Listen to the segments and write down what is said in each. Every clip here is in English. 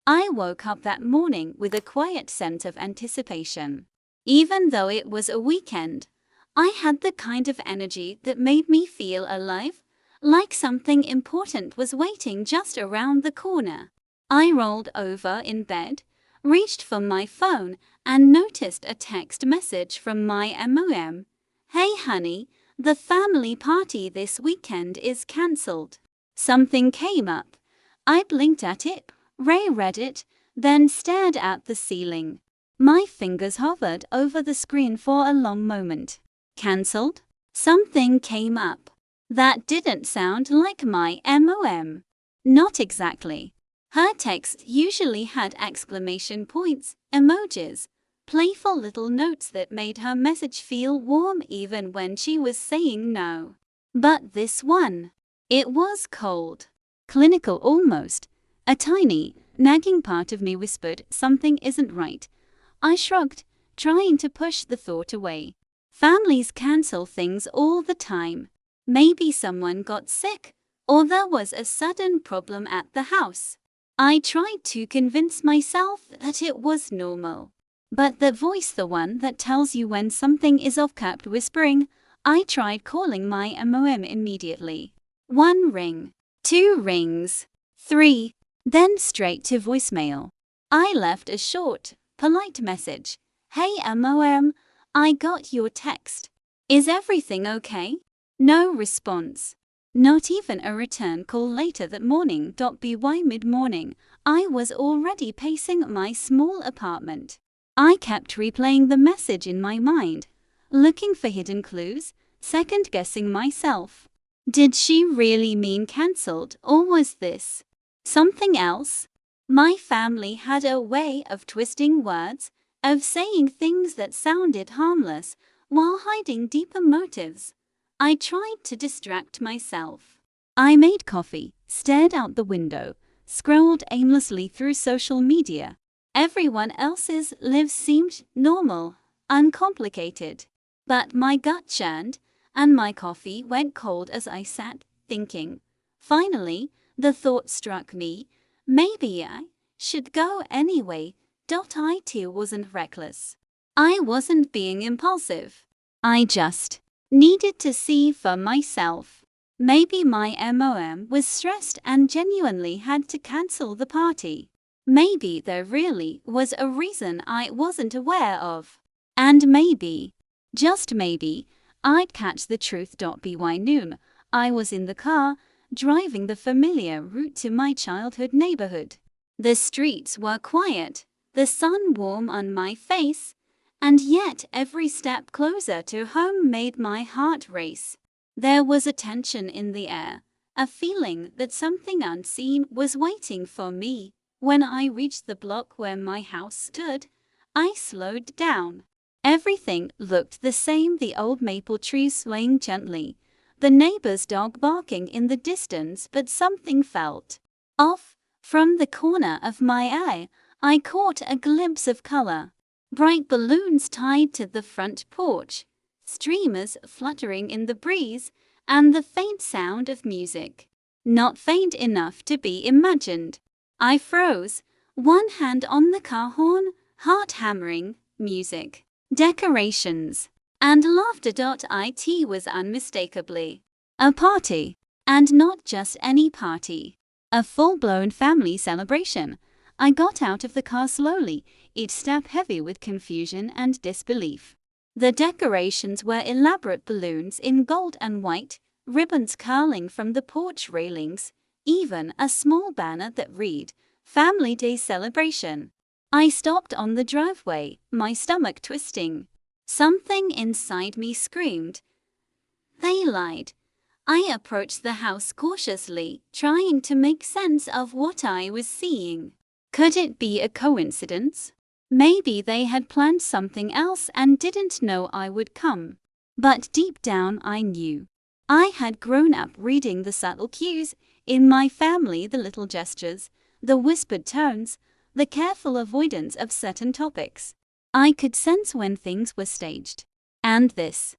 I woke up that morning with a quiet sense of anticipation. Even though it was a weekend, I had the kind of energy that made me feel alive, like something important was waiting just around the corner. I rolled over in bed, reached for my phone, and noticed a text message from my mom. "Hey honey, the family party this weekend is cancelled." Something came up. I blinked at it, reread it, then stared at the ceiling. My fingers hovered over the screen for a long moment. Cancelled? Something came up. That didn't sound like my mom. Not exactly. Her text usually had exclamation points, emojis, playful little notes that made her message feel warm even when she was saying no. But this one, it was cold. Clinical almost. A tiny, nagging part of me whispered, "Something isn't right." I shrugged, trying to push the thought away. Families cancel things all the time. Maybe someone got sick, or there was a sudden problem at the house. I tried to convince myself that it was normal. But the voice, the one that tells you when something is off, kept whispering. I tried calling my mom immediately. 1 ring, 2 rings, 3, then straight to voicemail. I left a short, polite message. "Hey mom, I got your text. Is everything okay?" No response. Not even a return call later that morning. By mid-morning, I was already pacing my small apartment. I kept replaying the message in my mind, looking for hidden clues, second-guessing myself. Did she really mean cancelled, or was this something else? My family had a way of twisting words, of saying things that sounded harmless while hiding deeper motives. I tried to distract myself. I made coffee, stared out the window, scrolled aimlessly through social media. Everyone else's lives seemed normal, uncomplicated. But my gut churned, and my coffee went cold as I sat, thinking. Finally, the thought struck me, maybe I should go anyway. It wasn't reckless. I wasn't being impulsive. I just needed to see for myself. Maybe my mom was stressed and genuinely had to cancel the party. Maybe there really was a reason I wasn't aware of. And maybe, just maybe, I'd catch the truth. By noon, I was in the car, driving the familiar route to my childhood neighborhood. The streets were quiet, the sun warm on my face, and yet every step closer to home made my heart race. There was a tension in the air, a feeling that something unseen was waiting for me. When I reached the block where my house stood, I slowed down. Everything looked the same: the old maple trees swaying gently, the neighbor's dog barking in the distance, but something felt off. From the corner of my eye, I caught a glimpse of color. Bright balloons tied to the front porch, streamers fluttering in the breeze, and the faint sound of music. Not faint enough to be imagined. I froze, one hand on the car horn, heart hammering. Music, decorations, and laughter. It was unmistakably a party, and not just any party. A full-blown family celebration. I got out of the car slowly, each step heavy with confusion and disbelief. The decorations were elaborate balloons in gold and white, ribbons curling from the porch railings, even a small banner that read, "Family Day Celebration." I stopped on the driveway, my stomach twisting. Something inside me screamed. They lied. I approached the house cautiously, trying to make sense of what I was seeing. Could it be a coincidence? Maybe they had planned something else and didn't know I would come. But deep down I knew. I had grown up reading the subtle cues in my family: the little gestures, the whispered tones, the careful avoidance of certain topics. I could sense when things were staged. And this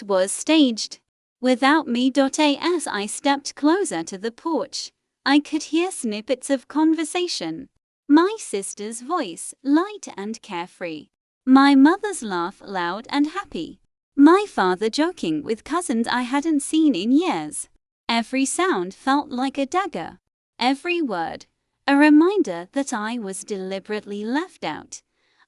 was staged. Without me. As I stepped closer to the porch, I could hear snippets of conversation. My sister's voice, light and carefree. My mother's laugh, loud and happy. My father joking with cousins I hadn't seen in years. Every sound felt like a dagger. Every word, a reminder that I was deliberately left out.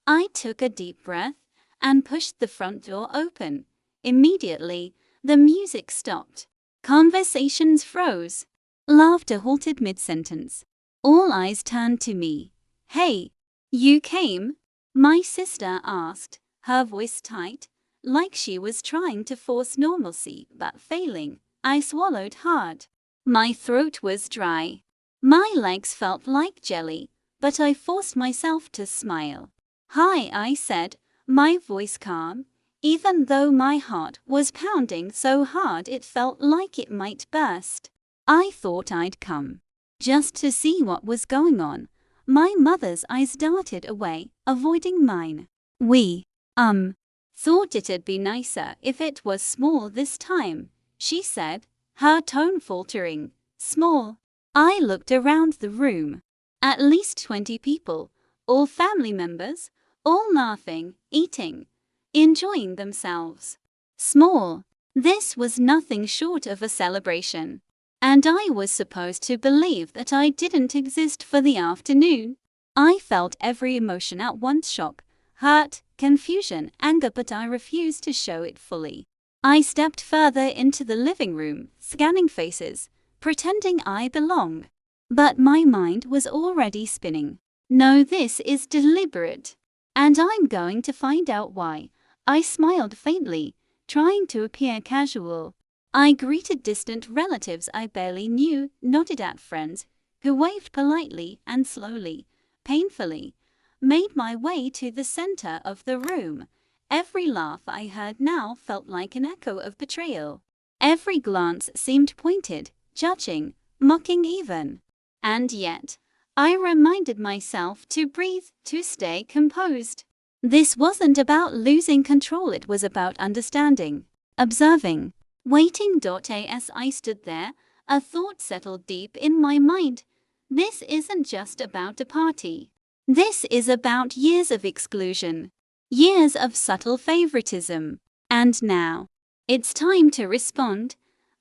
I took a deep breath and pushed the front door open. Immediately, the music stopped. Conversations froze. Laughter halted mid-sentence. All eyes turned to me. "Hey, you came?" my sister asked, her voice tight, like she was trying to force normalcy but failing. I swallowed hard. My throat was dry. My legs felt like jelly, but I forced myself to smile. "Hi," I said, my voice calm, even though my heart was pounding so hard it felt like it might burst. "I thought I'd come just to see what was going on." My mother's eyes darted away, avoiding mine. "We, thought it'd be nicer if it was small this time," she said, her tone faltering. "Small?" I looked around the room. At least 20 people, all family members, all laughing, eating, enjoying themselves. Small. This was nothing short of a celebration. And I was supposed to believe that I didn't exist for the afternoon. I felt every emotion at once: shock, hurt, confusion, anger, but I refused to show it fully. I stepped further into the living room, scanning faces, pretending I belonged. But my mind was already spinning. "No, this is deliberate. And I'm going to find out why." I smiled faintly, trying to appear casual. I greeted distant relatives I barely knew, nodded at friends, who waved politely, and slowly, painfully, made my way to the center of the room. Every laugh I heard now felt like an echo of betrayal. Every glance seemed pointed, judging, mocking even. And yet, I reminded myself to breathe, to stay composed. This wasn't about losing control, it was about understanding, observing, waiting. As I stood there, a thought settled deep in my mind. This isn't just about a party. This is about years of exclusion, years of subtle favoritism. And now, it's time to respond.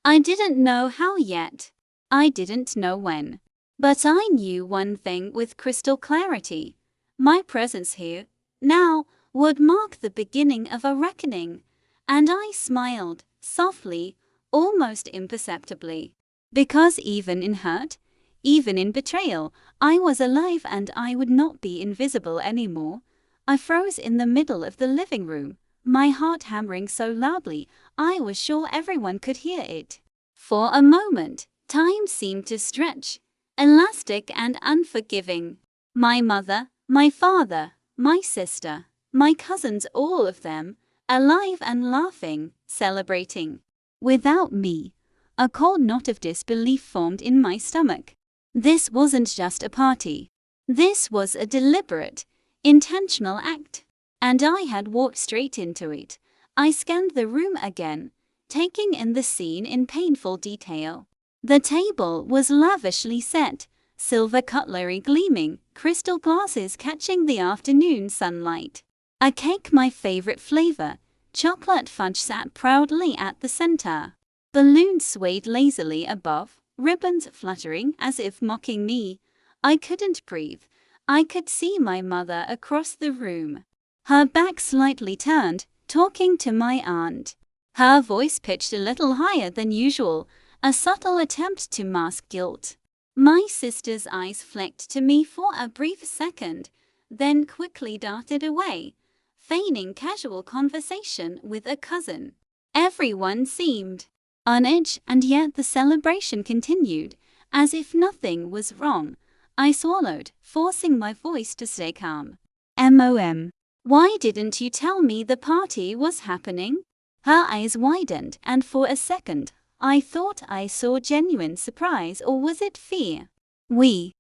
I didn't know how yet. I didn't know when. But I knew one thing with crystal clarity. My presence here, now, would mark the beginning of a reckoning. And I smiled, softly, almost imperceptibly. Because even in hurt, even in betrayal, I was alive, and I would not be invisible anymore. I froze in the middle of the living room, my heart hammering so loudly I was sure everyone could hear it. For a moment, time seemed to stretch, elastic and unforgiving. My mother, my father, my sister, my cousins, all of them, alive and laughing, celebrating. Without me, a cold knot of disbelief formed in my stomach. This wasn't just a party. This was a deliberate, intentional act. And I had walked straight into it. I scanned the room again, taking in the scene in painful detail. The table was lavishly set, silver cutlery gleaming, crystal glasses catching the afternoon sunlight. A cake, my favorite flavor, chocolate fudge, sat proudly at the center. Balloons swayed lazily above, ribbons fluttering as if mocking me. I couldn't breathe. I could see my mother across the room, her back slightly turned, talking to my aunt. Her voice pitched a little higher than usual, a subtle attempt to mask guilt. My sister's eyes flicked to me for a brief second, then quickly darted away, feigning casual conversation with a cousin. Everyone seemed on edge, and yet the celebration continued, as if nothing was wrong. I swallowed, forcing my voice to stay calm. "Mom, why didn't you tell me the party was happening?" Her eyes widened, and for a second, I thought I saw genuine surprise, or was it fear? "We,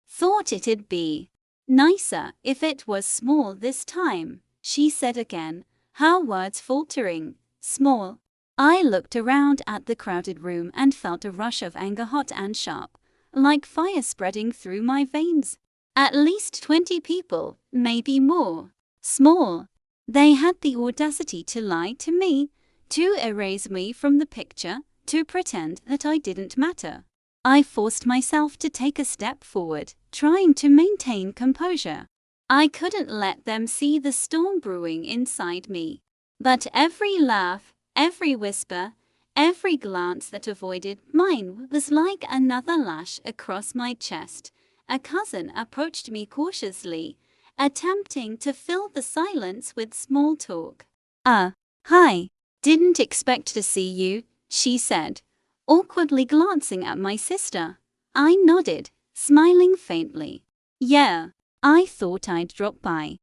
thought it'd be nicer if it was small this time," she said again, her words faltering. "Small?" I looked around at the crowded room and felt a rush of anger, hot and sharp, like fire spreading through my veins. At least 20 people, maybe more. Small. They had the audacity to lie to me, to erase me from the picture, to pretend that I didn't matter. I forced myself to take a step forward, trying to maintain composure. I couldn't let them see the storm brewing inside me. But every laugh, every whisper, every glance that avoided mine was like another lash across my chest. A cousin approached me cautiously, attempting to fill the silence with small talk. Hi. Didn't expect to see you, she said, awkwardly glancing at my sister. I nodded, smiling faintly. Yeah, I thought I'd drop by.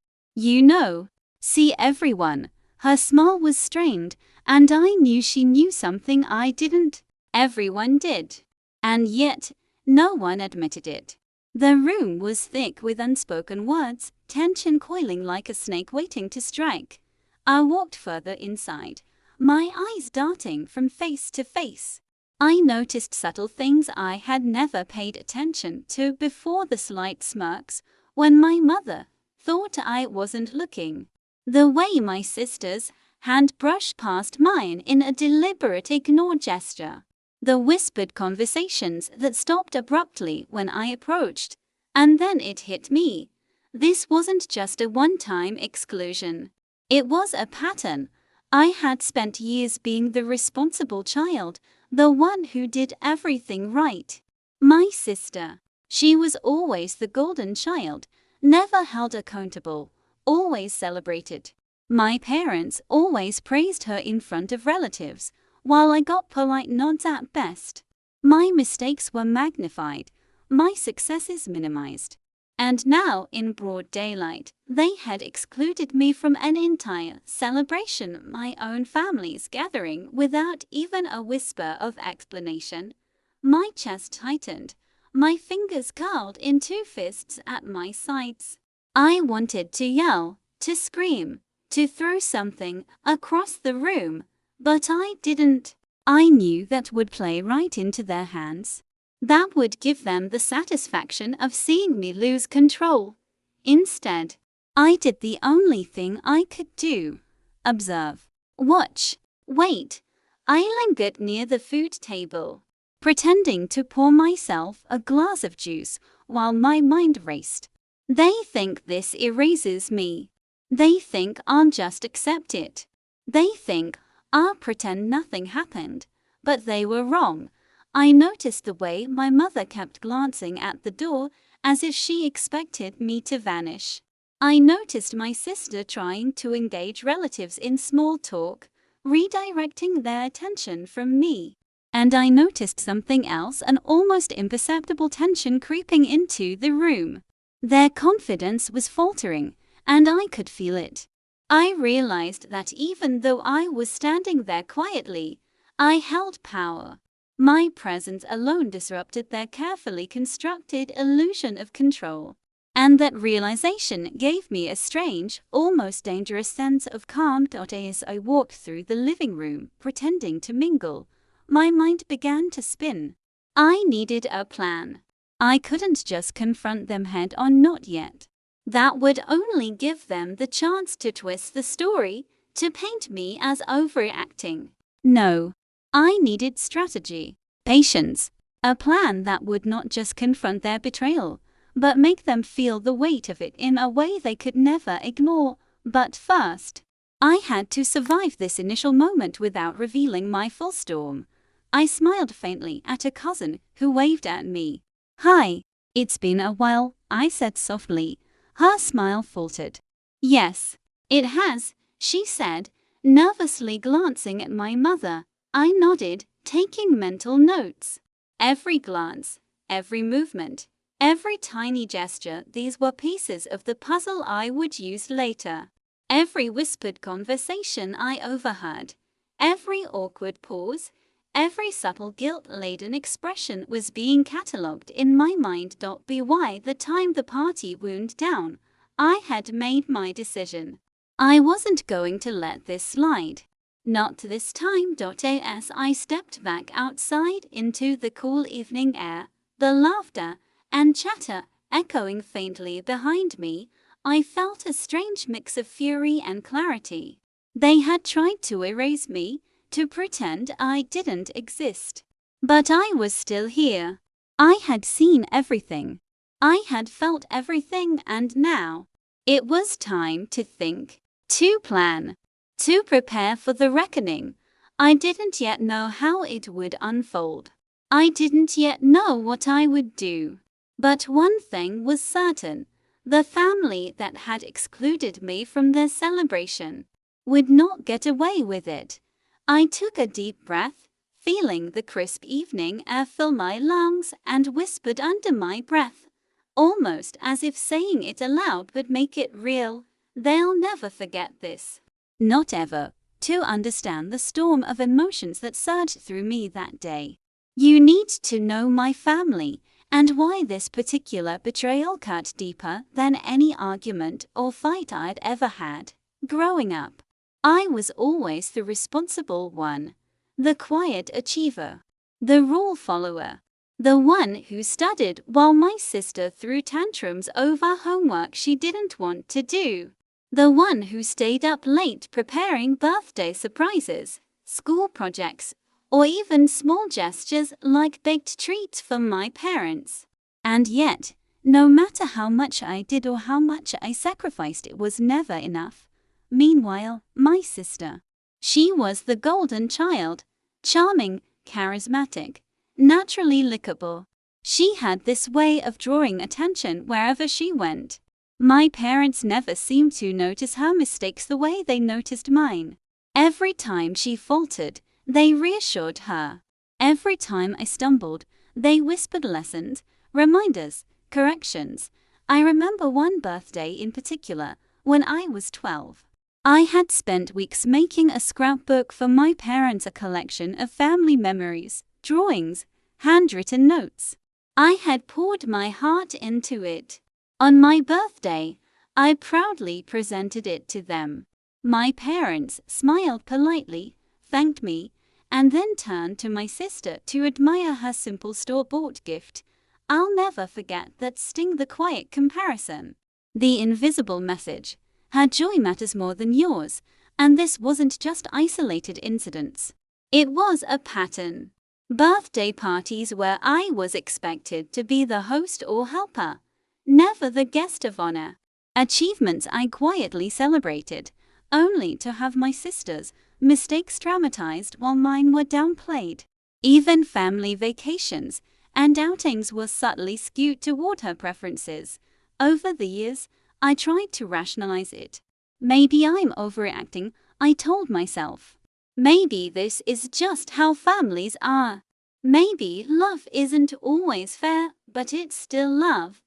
See everyone. Her smile was strained, and I knew she knew something I didn't. Everyone did. And yet, no one admitted it. The room was thick with unspoken words, tension coiling like a snake waiting to strike. I walked further inside, my eyes darting from face to face. I noticed subtle things I had never paid attention to before, the slight smirks when my mother thought I wasn't looking. The way my sister's hand brushed past mine in a deliberate ignore gesture. The whispered conversations that stopped abruptly when I approached. And then it hit me. This wasn't just a one-time exclusion. It was a pattern. I had spent years being the responsible child, the one who did everything right. My sister. She was always the golden child, never held accountable, always celebrated. My parents always praised her in front of relatives, while I got polite nods at best. My mistakes were magnified, my successes minimized. And now, in broad daylight, they had excluded me from an entire celebration, my own family's gathering, without even a whisper of explanation. My chest tightened, my fingers curled into fists at my sides. I wanted to yell, to scream, to throw something across the room, but I didn't. I knew that would play right into their hands. That would give them the satisfaction of seeing me lose control. Instead, I did the only thing I could do. Observe. Watch. Wait. I lingered near the food table, pretending to pour myself a glass of juice while my mind raced. They think this erases me. They think I'll just accept it. They think I'll pretend nothing happened. But they were wrong. I noticed the way my mother kept glancing at the door, as if she expected me to vanish. I noticed my sister trying to engage relatives in small talk, redirecting their attention from me. And I noticed something else, an almost imperceptible tension creeping into the room. Their confidence was faltering, and I could feel it. I realized that even though I was standing there quietly, I held power. My presence alone disrupted their carefully constructed illusion of control. And that realization gave me a strange, almost dangerous sense of calm. As I walked through the living room, pretending to mingle, my mind began to spin. I needed a plan. I couldn't just confront them head on, not yet. That would only give them the chance to twist the story, to paint me as overreacting. No. I needed strategy, patience, a plan that would not just confront their betrayal, but make them feel the weight of it in a way they could never ignore. But first, I had to survive this initial moment without revealing my full storm. I smiled faintly at a cousin who waved at me. Hi, it's been a while, I said softly. Her smile faltered. Yes, it has, she said, nervously glancing at my mother. I nodded, taking mental notes. Every glance, every movement, every tiny gesture, these were pieces of the puzzle I would use later. Every whispered conversation I overheard, every awkward pause, every subtle guilt-laden expression was being catalogued in my mind. By the time the party wound down, I had made my decision. I wasn't going to let this slide. Not this time. As I stepped back outside into the cool evening air, the laughter and chatter echoing faintly behind me, I felt a strange mix of fury and clarity. They had tried to erase me, to pretend I didn't exist. But I was still here. I had seen everything. I had felt everything, and now it was time to think, to plan, to prepare for the reckoning. I didn't yet know how it would unfold. I didn't yet know what I would do. But one thing was certain: the family that had excluded me from their celebration would not get away with it. I took a deep breath, feeling the crisp evening air fill my lungs, and whispered under my breath, almost as if saying it aloud would make it real, "They'll never forget this. Not ever." To understand the storm of emotions that surged through me that day, you need to know my family, and why this particular betrayal cut deeper than any argument or fight I'd ever had. Growing up, I was always the responsible one, the quiet achiever, the rule follower, the one who studied while my sister threw tantrums over homework she didn't want to do, the one who stayed up late preparing birthday surprises, school projects, or even small gestures like baked treats for my parents. And yet, no matter how much I did or how much I sacrificed, it was never enough. Meanwhile, my sister, she was the golden child, charming, charismatic, naturally likable. She had this way of drawing attention wherever she went. My parents never seemed to notice her mistakes the way they noticed mine. Every time she faltered, they reassured her. Every time I stumbled, they whispered lessons, reminders, corrections. I remember one birthday in particular, when I was 12. I had spent weeks making a scrapbook for my parents, a collection of family memories, drawings, handwritten notes. I had poured my heart into it. On my birthday, I proudly presented it to them. My parents smiled politely, thanked me, and then turned to my sister to admire her simple store-bought gift. I'll never forget that sting, the quiet comparison, the invisible message. Her joy matters more than yours, and this wasn't just isolated incidents. It was a pattern. Birthday parties where I was expected to be the host or helper, never the guest of honor. Achievements I quietly celebrated, only to have my sister's mistakes dramatized while mine were downplayed. Even family vacations and outings were subtly skewed toward her preferences. Over the years, I tried to rationalize it. Maybe I'm overreacting, I told myself. Maybe this is just how families are. Maybe love isn't always fair, but it's still love.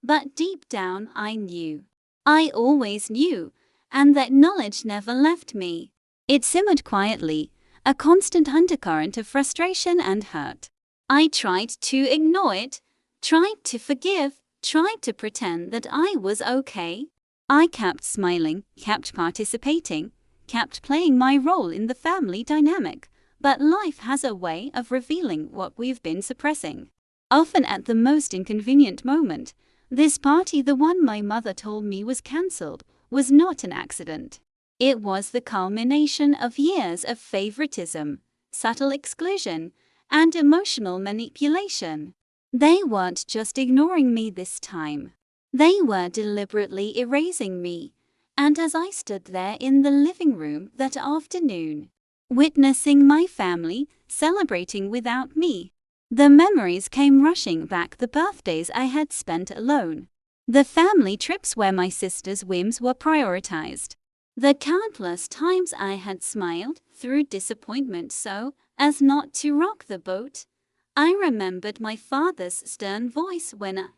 But deep down I knew. I always knew, and that knowledge never left me. It simmered quietly, a constant undercurrent of frustration and hurt. I tried to ignore it, tried to forgive, tried to pretend that I was okay. I kept smiling, kept participating, kept playing my role in the family dynamic, but life has a way of revealing what we've been suppressing. Often at the most inconvenient moment. This party, the one my mother told me was cancelled, was not an accident. It was the culmination of years of favoritism, subtle exclusion, and emotional manipulation. They weren't just ignoring me this time. They were deliberately erasing me. And as I stood there in the living room that afternoon, witnessing my family celebrating without me, the memories came rushing back, the birthdays I had spent alone, the family trips where my sister's whims were prioritized, the countless times I had smiled through disappointment so as not to rock the boat. I remembered my father's stern voice when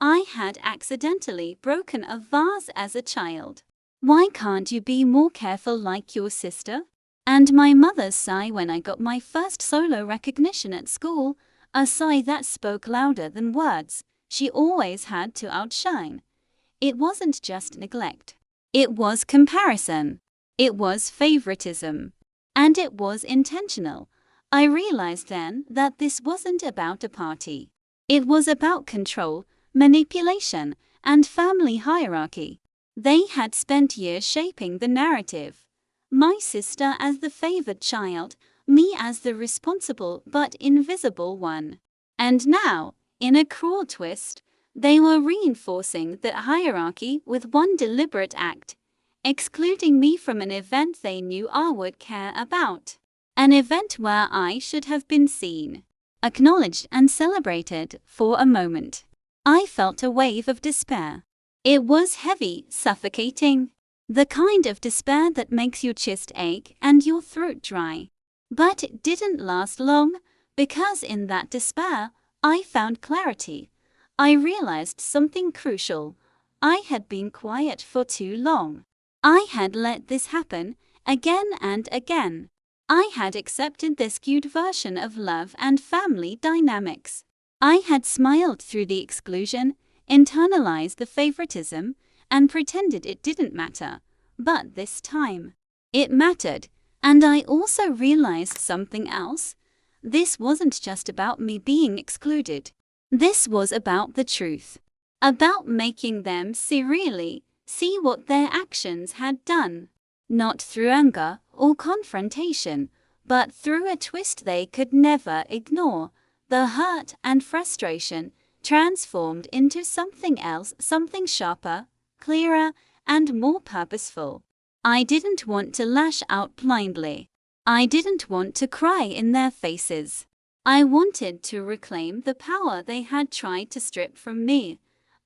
I had accidentally broken a vase as a child. "Why can't you be more careful like your sister?" And my mother's sigh when I got my first solo recognition at school, a sigh that spoke louder than words. She always had to outshine. It wasn't just neglect. It was comparison. It was favoritism. And it was intentional. I realized then that this wasn't about a party. It was about control, manipulation, and family hierarchy. They had spent years shaping the narrative. My sister as the favored child, me as the responsible but invisible one. And now, in a cruel twist, they were reinforcing that hierarchy with one deliberate act, excluding me from an event they knew I would care about. An event where I should have been seen, acknowledged and celebrated for a moment. I felt a wave of despair. It was heavy, suffocating. The kind of despair that makes your chest ache and your throat dry. But it didn't last long, because in that despair, I found clarity. I realized something crucial. I had been quiet for too long. I had let this happen, again and again. I had accepted this skewed version of love and family dynamics. I had smiled through the exclusion, internalized the favoritism, and pretended it didn't matter. But this time, it mattered, and I also realized something else. This wasn't just about me being excluded. This was about the truth. About making them see what their actions had done. Not through anger or confrontation, but through a twist they could never ignore. The hurt and frustration transformed into something else, something sharper, clearer, and more purposeful. I didn't want to lash out blindly. I didn't want to cry in their faces. I wanted to reclaim the power they had tried to strip from me.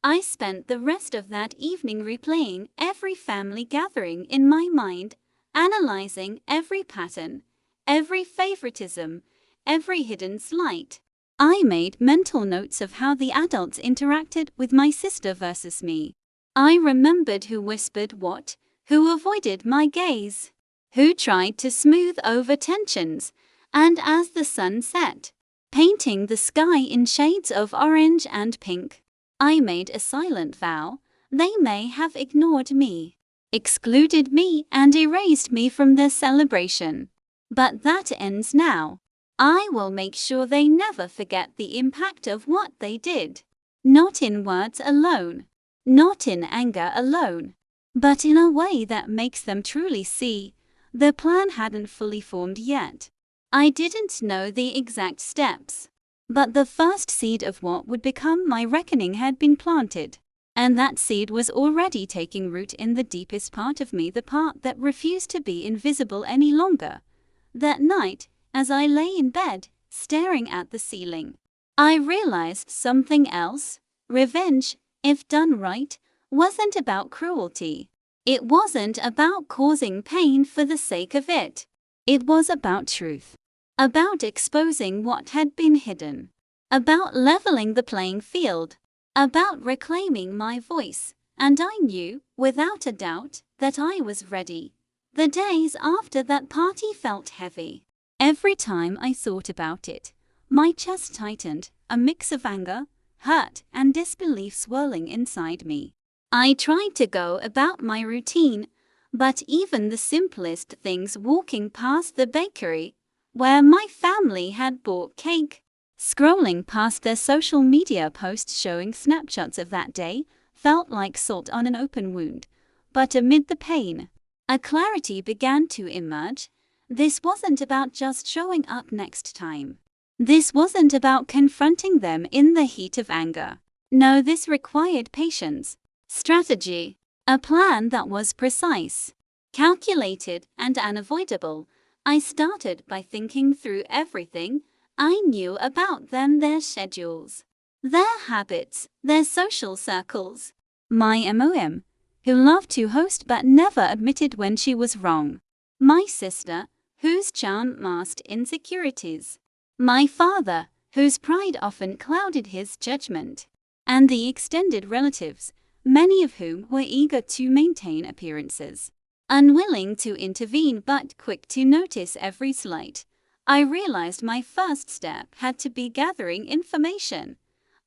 I spent the rest of that evening replaying every family gathering in my mind, analyzing every pattern, every favoritism, every hidden slight. I made mental notes of how the adults interacted with my sister versus me. I remembered who whispered what, who avoided my gaze, who tried to smooth over tensions, and as the sun set, painting the sky in shades of orange and pink, I made a silent vow. They may have ignored me, excluded me, and erased me from their celebration. But that ends now. I will make sure they never forget the impact of what they did. Not in words alone, not in anger alone, but in a way that makes them truly see. The plan hadn't fully formed yet. I didn't know the exact steps, but the first seed of what would become my reckoning had been planted. And that seed was already taking root in the deepest part of me, the part that refused to be invisible any longer. That night, as I lay in bed, staring at the ceiling, I realized something else. Revenge, if done right, wasn't about cruelty. It wasn't about causing pain for the sake of it. It was about truth. About exposing what had been hidden. About leveling the playing field. About reclaiming my voice. And I knew, without a doubt, that I was ready. The days after that party felt heavy. Every time I thought about it, my chest tightened, a mix of anger, hurt, and disbelief swirling inside me. I tried to go about my routine, but even the simplest things, walking past the bakery where my family had bought cake, scrolling past their social media posts showing snapshots of that day, felt like salt on an open wound. But amid the pain, a clarity began to emerge. This wasn't about just showing up next time. This wasn't about confronting them in the heat of anger. No, this required patience, strategy, a plan that was precise, calculated, and unavoidable. I started by thinking through everything I knew about them, their schedules, their habits, their social circles. My mom, who loved to host but never admitted when she was wrong. My sister, whose charm masked insecurities. My father, whose pride often clouded his judgment. And the extended relatives, many of whom were eager to maintain appearances, unwilling to intervene but quick to notice every slight. I realized my first step had to be gathering information.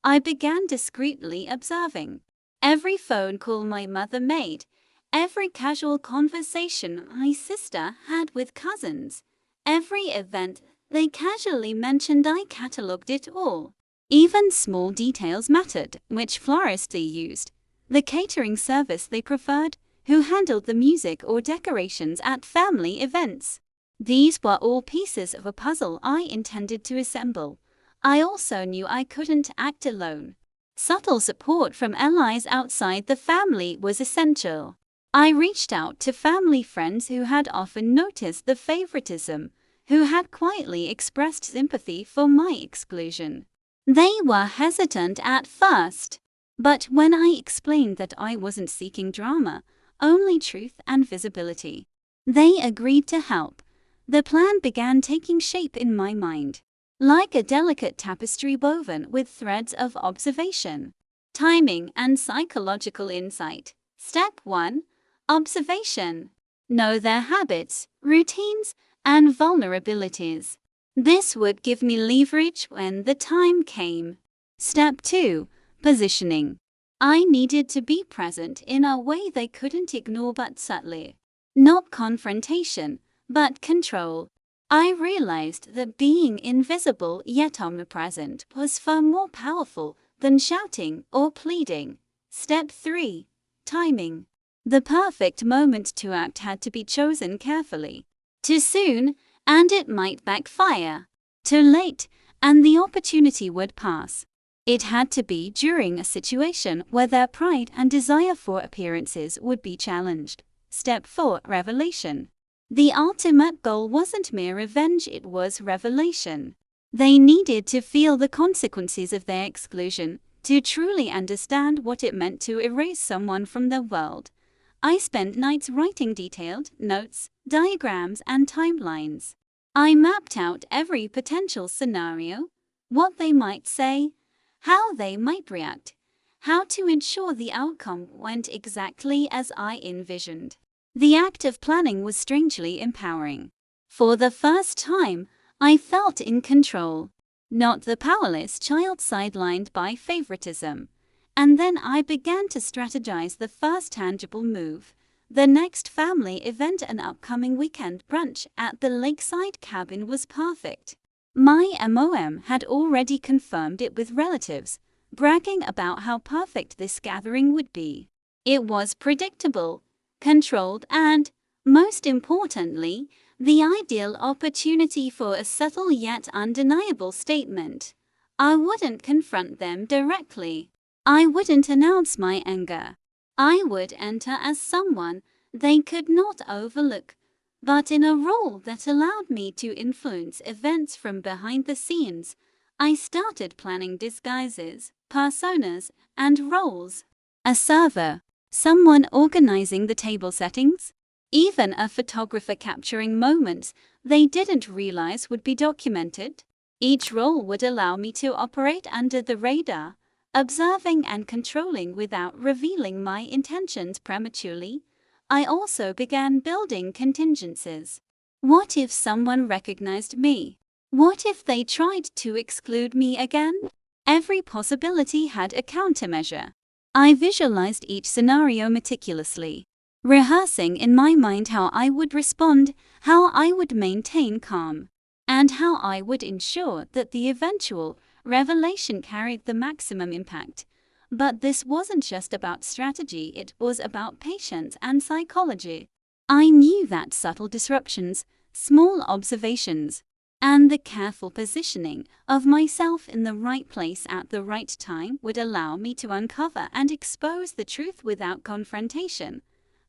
I began discreetly observing every phone call my mother made, every casual conversation my sister had with cousins, every event they casually mentioned. I catalogued it all. Even small details mattered: which florist they used, the catering service they preferred, who handled the music or decorations at family events. These were all pieces of a puzzle I intended to assemble. I also knew I couldn't act alone. Subtle support from allies outside the family was essential. I reached out to family friends who had often noticed the favoritism, who had quietly expressed sympathy for my exclusion. They were hesitant at first, but when I explained that I wasn't seeking drama, only truth and visibility, they agreed to help. The plan began taking shape in my mind, like a delicate tapestry woven with threads of observation, timing, and psychological insight. Step 1. Observation. Know their habits, routines, and vulnerabilities. This would give me leverage when the time came. Step 2. Positioning. I needed to be present in a way they couldn't ignore, but subtly. Not confrontation, but control. I realized that being invisible yet omnipresent was far more powerful than shouting or pleading. Step 3. Timing. The perfect moment to act had to be chosen carefully. Too soon, and it might backfire. Too late, and the opportunity would pass. It had to be during a situation where their pride and desire for appearances would be challenged. Step 4. Revelation. The ultimate goal wasn't mere revenge, it was revelation. They needed to feel the consequences of their exclusion, to truly understand what it meant to erase someone from their world. I spent nights writing detailed notes, diagrams, and timelines. I mapped out every potential scenario, what they might say, how they might react, how to ensure the outcome went exactly as I envisioned. The act of planning was strangely empowering. For the first time, I felt in control, not the powerless child sidelined by favoritism. And then I began to strategize the first tangible move: the next family event. An upcoming weekend brunch at the lakeside cabin was perfect. My MOM had already confirmed it with relatives, bragging about how perfect this gathering would be. It was predictable, controlled, and, most importantly, the ideal opportunity for a subtle yet undeniable statement. I wouldn't confront them directly. I wouldn't announce my anger. I would enter as someone they could not overlook, but in a role that allowed me to influence events from behind the scenes. I started planning disguises, personas, and roles. A server, someone organizing the table settings, even a photographer capturing moments they didn't realize would be documented. Each role would allow me to operate under the radar, observing and controlling without revealing my intentions prematurely. I also began building contingencies. What if someone recognized me? What if they tried to exclude me again? Every possibility had a countermeasure. I visualized each scenario meticulously, rehearsing in my mind how I would respond, how I would maintain calm, and how I would ensure that the eventual revelation carried the maximum impact. But this wasn't just about strategy, it was about patience and psychology. I knew that subtle disruptions, small observations, and the careful positioning of myself in the right place at the right time would allow me to uncover and expose the truth without confrontation.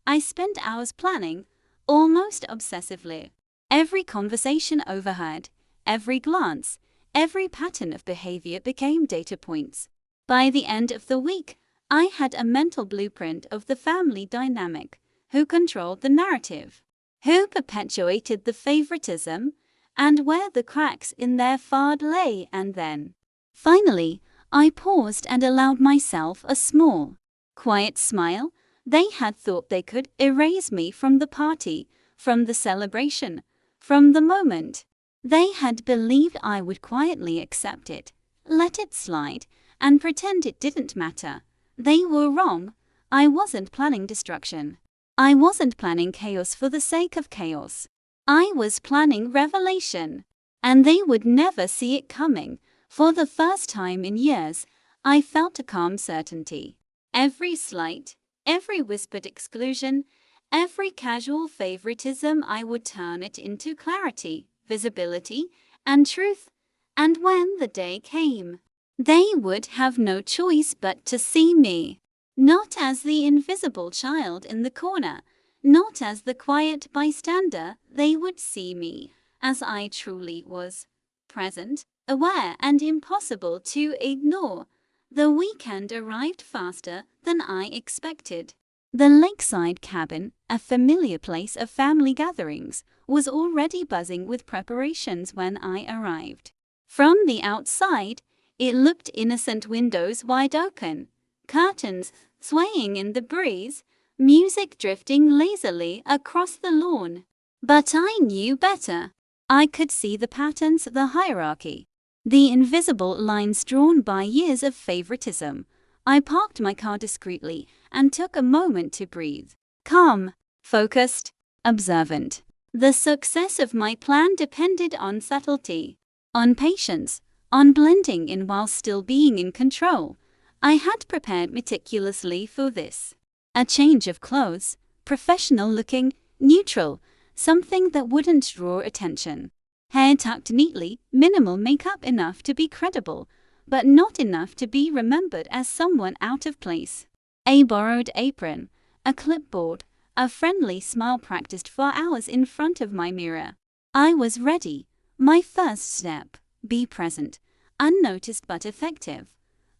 I spent hours planning, almost obsessively. Every conversation overheard, every glance, every pattern of behavior became data points. By the end of the week, I had a mental blueprint of the family dynamic: who controlled the narrative, who perpetuated the favoritism, and where the cracks in their facade lay. And then, finally, I paused and allowed myself a small, quiet smile. They had thought they could erase me from the party, from the celebration, from the moment. They had believed I would quietly accept it, let it slide, and pretend it didn't matter. They were wrong. I wasn't planning destruction. I wasn't planning chaos for the sake of chaos. I was planning revelation. And they would never see it coming. For the first time in years, I felt a calm certainty. Every slight, every whispered exclusion, every casual favoritism, I would turn it into clarity, visibility, and truth. And when the day came, they would have no choice but to see me. Not as the invisible child in the corner, not as the quiet bystander, they would see me as I truly was. Present, aware, and impossible to ignore. The weekend arrived faster than I expected. The lakeside cabin, a familiar place of family gatherings, was already buzzing with preparations when I arrived. From the outside, it looked innocent, windows wide open, curtains swaying in the breeze, music drifting lazily across the lawn. But I knew better. I could see the patterns, the hierarchy, the invisible lines drawn by years of favoritism. I parked my car discreetly and took a moment to breathe. Calm, focused, observant. The success of my plan depended on subtlety, on patience, on blending in while still being in control. I had prepared meticulously for this. A change of clothes, professional looking, neutral, something that wouldn't draw attention. Hair tucked neatly, minimal makeup, enough to be credible, but not enough to be remembered as someone out of place. A borrowed apron, a clipboard, a friendly smile practiced for hours in front of my mirror. I was ready. My first step: be present, unnoticed but effective.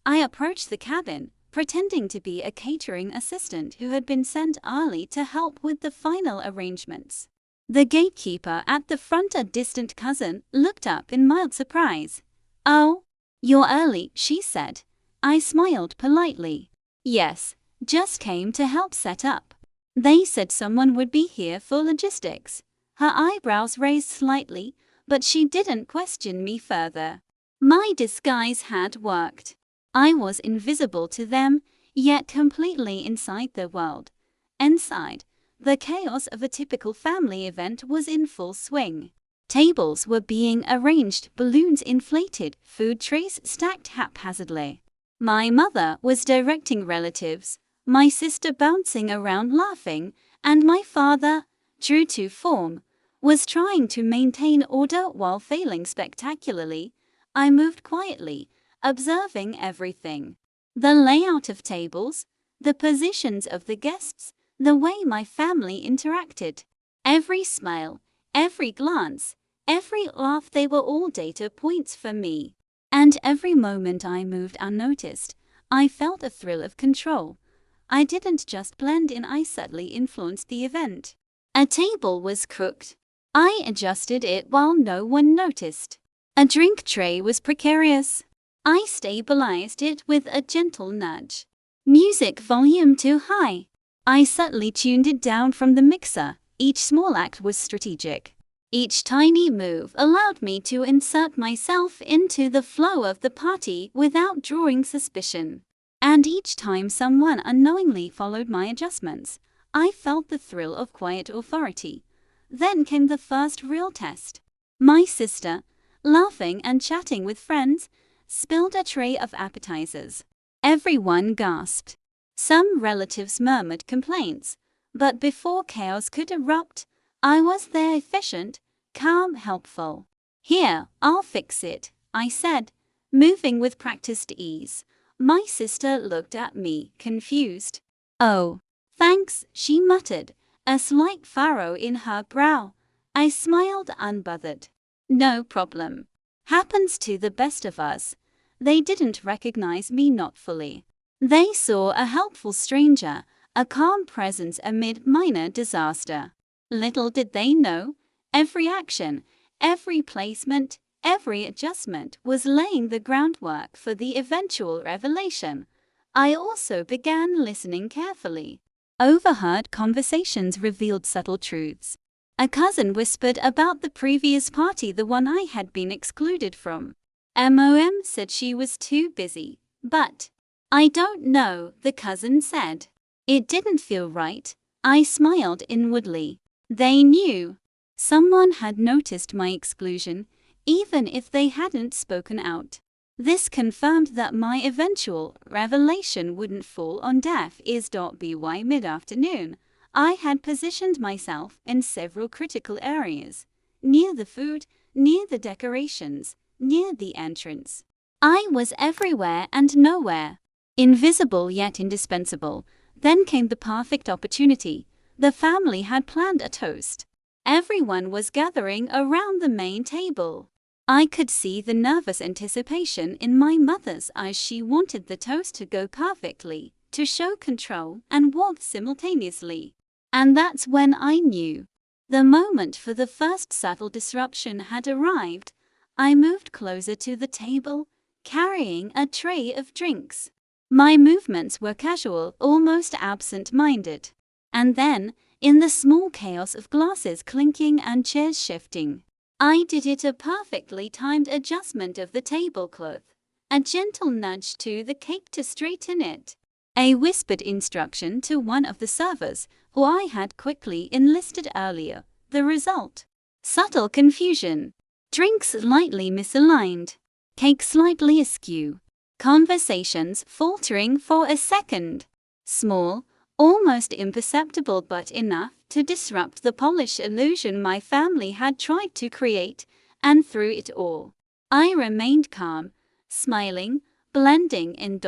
I approached the cabin, pretending to be a catering assistant who had been sent early to help with the final arrangements. The gatekeeper at the front, a distant cousin, looked up in mild surprise. "Oh, you're early," she said. I smiled politely. "Yes, just came to help set up. They said someone would be here for logistics." Her eyebrows raised slightly, but she didn't question me further. My disguise had worked. I was invisible to them, yet completely inside their world. Inside, the chaos of a typical family event was in full swing. Tables were being arranged, balloons inflated, food trays stacked haphazardly. My mother was directing relatives, my sister bouncing around laughing, and my father, true to form, was trying to maintain order while failing spectacularly. I moved quietly, observing everything. The layout of tables, the positions of the guests, the way my family interacted. Every smile, every glance, every laugh, they were all data points for me. And every moment I moved unnoticed, I felt a thrill of control. I didn't just blend in, I subtly influenced the event. A table was crooked. I adjusted it while no one noticed. A drink tray was precarious. I stabilized it with a gentle nudge. Music volume too high. I subtly tuned it down from the mixer. Each small act was strategic. Each tiny move allowed me to insert myself into the flow of the party without drawing suspicion. And each time someone unknowingly followed my adjustments, I felt the thrill of quiet authority. Then came the first real test. My sister, laughing and chatting with friends, spilled a tray of appetizers. Everyone gasped. Some relatives murmured complaints, but before chaos could erupt, I was there, efficient, calm, helpful. "Here, I'll fix it," I said, moving with practiced ease. My sister looked at me, confused. "Oh, thanks," she muttered, a slight furrow in her brow. I smiled, unbothered. "No problem. Happens to the best of us." They didn't recognize me, not fully. They saw a helpful stranger, a calm presence amid minor disaster. Little did they know, every action, every placement, every adjustment was laying the groundwork for the eventual revelation. I also began listening carefully. Overheard conversations revealed subtle truths. A cousin whispered about the previous party, the one I had been excluded from. Mom said she was too busy, but "I don't know," the cousin said. It didn't feel right. I smiled inwardly. They knew. Someone had noticed my exclusion, even if they hadn't spoken out. This confirmed that my eventual revelation wouldn't fall on deaf ears. By mid-afternoon, I had positioned myself in several critical areas: near the food, near the decorations, near the entrance. I was everywhere and nowhere. Invisible yet indispensable. Then came the perfect opportunity. The family had planned a toast. Everyone was gathering around the main table. I could see the nervous anticipation in my mother's eyes. She wanted the toast to go perfectly, to show control and warmth simultaneously. And that's when I knew. The moment for the first subtle disruption had arrived. I moved closer to the table, carrying a tray of drinks. My movements were casual, almost absent-minded. And then, in the small chaos of glasses clinking and chairs shifting, I did it. A perfectly timed adjustment of the tablecloth, a gentle nudge to the cake to straighten it, a whispered instruction to one of the servers, who I had quickly enlisted earlier. The result: subtle confusion, drinks slightly misaligned, cake slightly askew, conversations faltering for a second. Small, almost imperceptible, but enough to disrupt the polished illusion my family had tried to create. And through it all, I remained calm, smiling, blending in.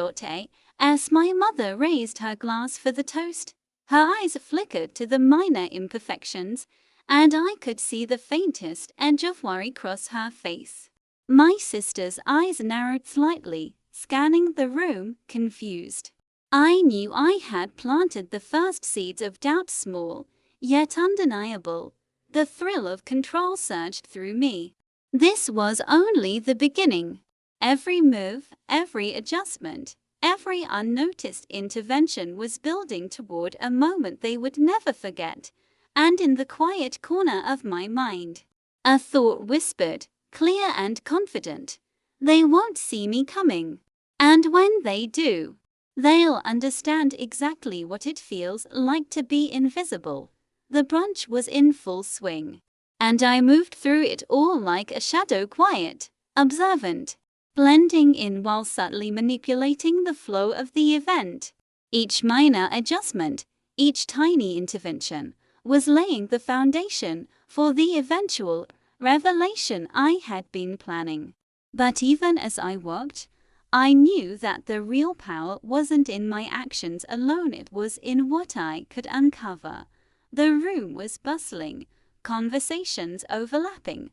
As my mother raised her glass for the toast, her eyes flickered to the minor imperfections, and I could see the faintest edge of worry cross her face. My sister's eyes narrowed slightly, scanning the room, confused. I knew I had planted the first seeds of doubt, small, yet undeniable. The thrill of control surged through me. This was only the beginning. Every move, every adjustment, every unnoticed intervention was building toward a moment they would never forget. And in the quiet corner of my mind, a thought whispered, clear and confident: they won't see me coming. And when they do, they'll understand exactly what it feels like to be invisible. The brunch was in full swing, and I moved through it all like a shadow, quiet, observant, blending in while subtly manipulating the flow of the event. Each minor adjustment, each tiny intervention, was laying the foundation for the eventual revelation I had been planning. But even as I worked, I knew that the real power wasn't in my actions alone, it was in what I could uncover. The room was bustling, conversations overlapping,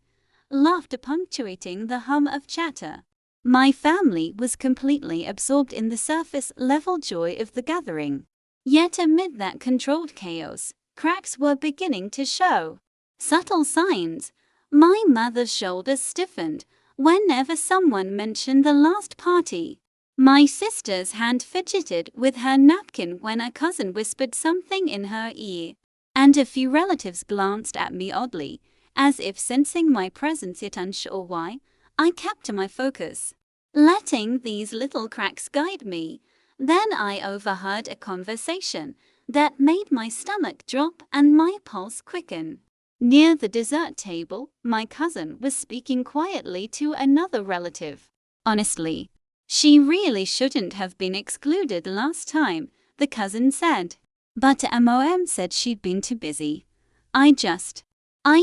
laughter punctuating the hum of chatter. My family was completely absorbed in the surface-level joy of the gathering. Yet amid that controlled chaos, cracks were beginning to show. Subtle signs. My mother's shoulders stiffened whenever someone mentioned the last party. My sister's hand fidgeted with her napkin when a cousin whispered something in her ear. And a few relatives glanced at me oddly, as if sensing my presence yet unsure why. I kept to my focus, letting these little cracks guide me. Then I overheard a conversation that made my stomach drop and my pulse quicken. Near the dessert table, my cousin was speaking quietly to another relative. Honestly, she really shouldn't have been excluded last time, the cousin said. But Mom said she'd been too busy. I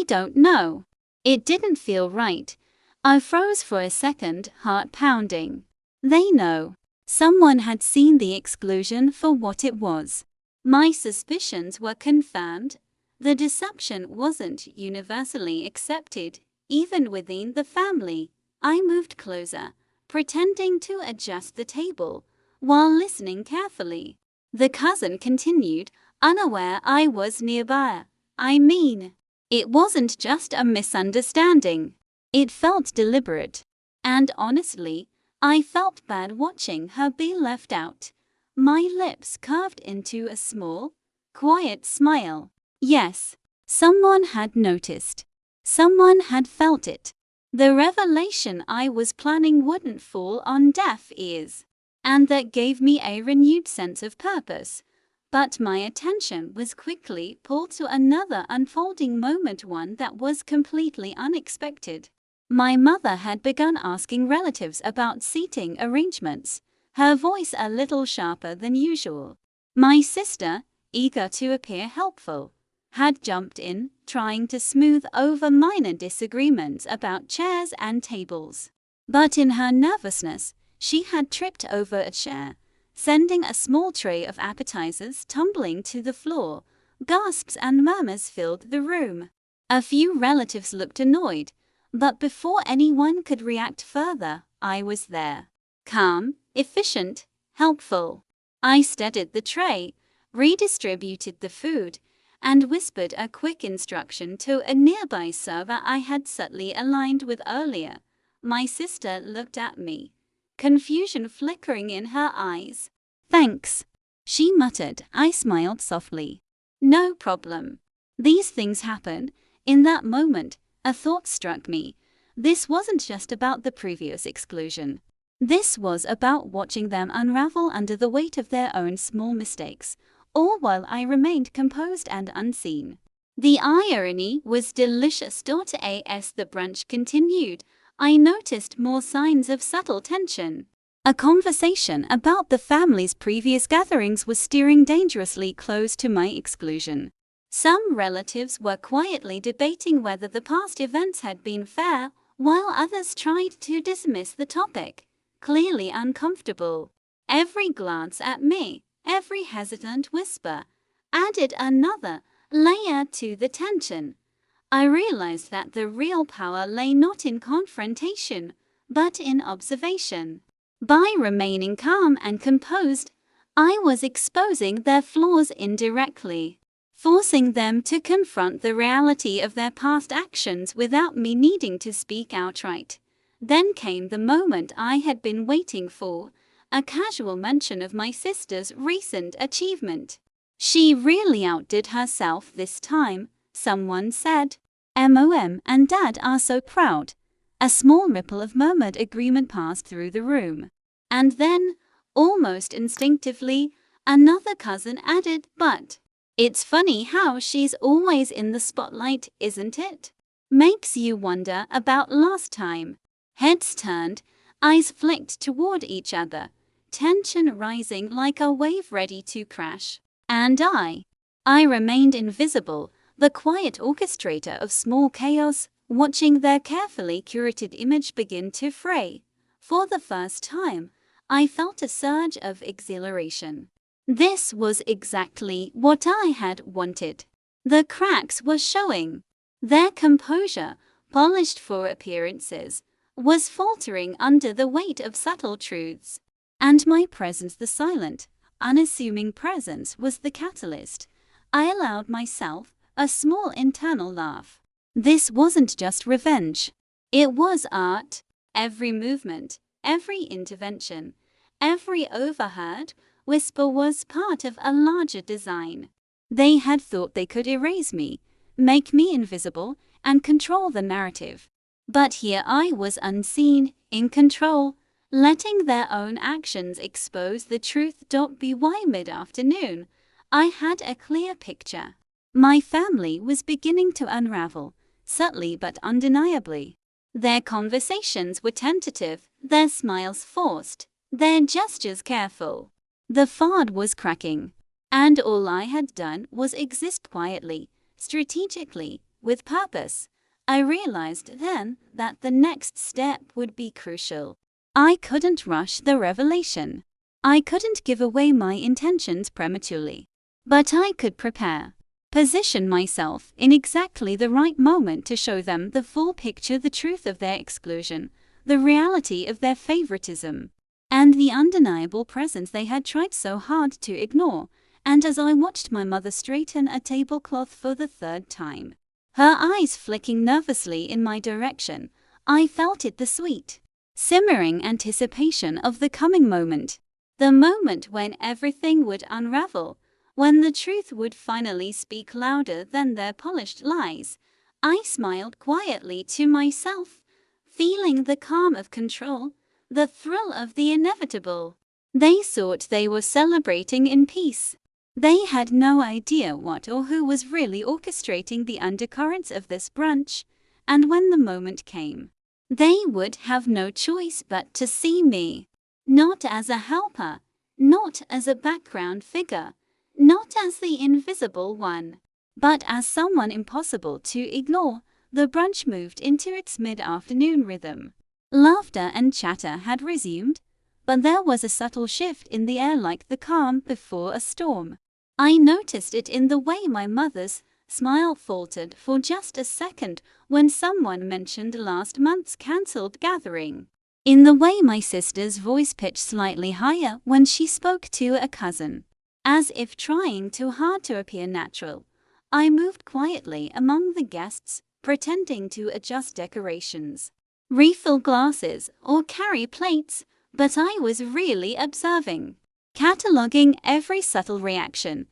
don't know. It didn't feel right. I froze for a second, heart pounding. They know. Someone had seen the exclusion for what it was. My suspicions were confirmed. The deception wasn't universally accepted, even within the family. I moved closer, pretending to adjust the table, while listening carefully. The cousin continued, unaware I was nearby. I mean, it wasn't just a misunderstanding. It felt deliberate. And honestly, I felt bad watching her be left out. My lips curved into a small, quiet smile. Yes, someone had noticed. Someone had felt it. The revelation I was planning wouldn't fall on deaf ears. And that gave me a renewed sense of purpose. But my attention was quickly pulled to another unfolding moment, one that was completely unexpected. My mother had begun asking relatives about seating arrangements, her voice a little sharper than usual. My sister, eager to appear helpful, had jumped in, trying to smooth over minor disagreements about chairs and tables. But in her nervousness, she had tripped over a chair, sending a small tray of appetizers tumbling to the floor. Gasps and murmurs filled the room. A few relatives looked annoyed, but before anyone could react further, I was there. Calm, efficient, helpful. I steadied the tray, redistributed the food, and whispered a quick instruction to a nearby server I had subtly aligned with earlier. My sister looked at me, confusion flickering in her eyes. "Thanks," she muttered. I smiled softly. "No problem. These things happen." In that moment, a thought struck me. This wasn't just about the previous exclusion. This was about watching them unravel under the weight of their own small mistakes, all while I remained composed and unseen. The irony was delicious. As the brunch continued, I noticed more signs of subtle tension. A conversation about the family's previous gatherings was steering dangerously close to my exclusion. Some relatives were quietly debating whether the past events had been fair, while others tried to dismiss the topic, clearly uncomfortable. Every glance at me, every hesitant whisper, added another layer to the tension. I realized that the real power lay not in confrontation, but in observation. By remaining calm and composed, I was exposing their flaws indirectly, forcing them to confront the reality of their past actions without me needing to speak outright. Then came the moment I had been waiting for, a casual mention of my sister's recent achievement. "She really outdid herself this time," someone said. "MOM and Dad are so proud." A small ripple of murmured agreement passed through the room. And then, almost instinctively, another cousin added, "But it's funny how she's always in the spotlight, isn't it? Makes you wonder about last time." Heads turned, eyes flicked toward each other, tension rising like a wave ready to crash. And I remained invisible, the quiet orchestrator of small chaos, watching their carefully curated image begin to fray. For the first time, I felt a surge of exhilaration. This was exactly what I had wanted. The cracks were showing. Their composure, polished for appearances, was faltering under the weight of subtle truths. And my presence, the silent, unassuming presence, was the catalyst. I allowed myself a small internal laugh. This wasn't just revenge. It was art. Every movement, every intervention, every overheard whisper was part of a larger design. They had thought they could erase me, make me invisible, and control the narrative. But here I was unseen, in control, letting their own actions expose the truth. By mid-afternoon, I had a clear picture. My family was beginning to unravel, subtly but undeniably. Their conversations were tentative, their smiles forced, their gestures careful. The facade was cracking, and all I had done was exist quietly, strategically, with purpose. I realized then that the next step would be crucial. I couldn't rush the revelation. I couldn't give away my intentions prematurely. But I could prepare, position myself in exactly the right moment to show them the full picture, the truth of their exclusion, the reality of their favoritism, and the undeniable presence they had tried so hard to ignore. And as I watched my mother straighten a tablecloth for the third time, her eyes flicking nervously in my direction, I felt it, the sweet, simmering anticipation of the coming moment. The moment when everything would unravel, when the truth would finally speak louder than their polished lies. I smiled quietly to myself, feeling the calm of control, the thrill of the inevitable. They thought they were celebrating in peace. They had no idea what or who was really orchestrating the undercurrents of this brunch. And when the moment came, They would have no choice but to see me, not as a helper, not as a background figure, not as the invisible one, but as someone impossible to ignore. The brunch moved into its mid-afternoon rhythm. Laughter and chatter had resumed, but there was a subtle shift in the air, like the calm before a storm. I noticed it in the way my mother's smile faltered for just a second when someone mentioned last month's cancelled gathering, in the way my sister's voice pitched slightly higher when she spoke to a cousin, as if trying too hard to appear natural. I moved quietly among the guests, pretending to adjust decorations, refill glasses, or carry plates, but I was really observing, cataloging every subtle reaction,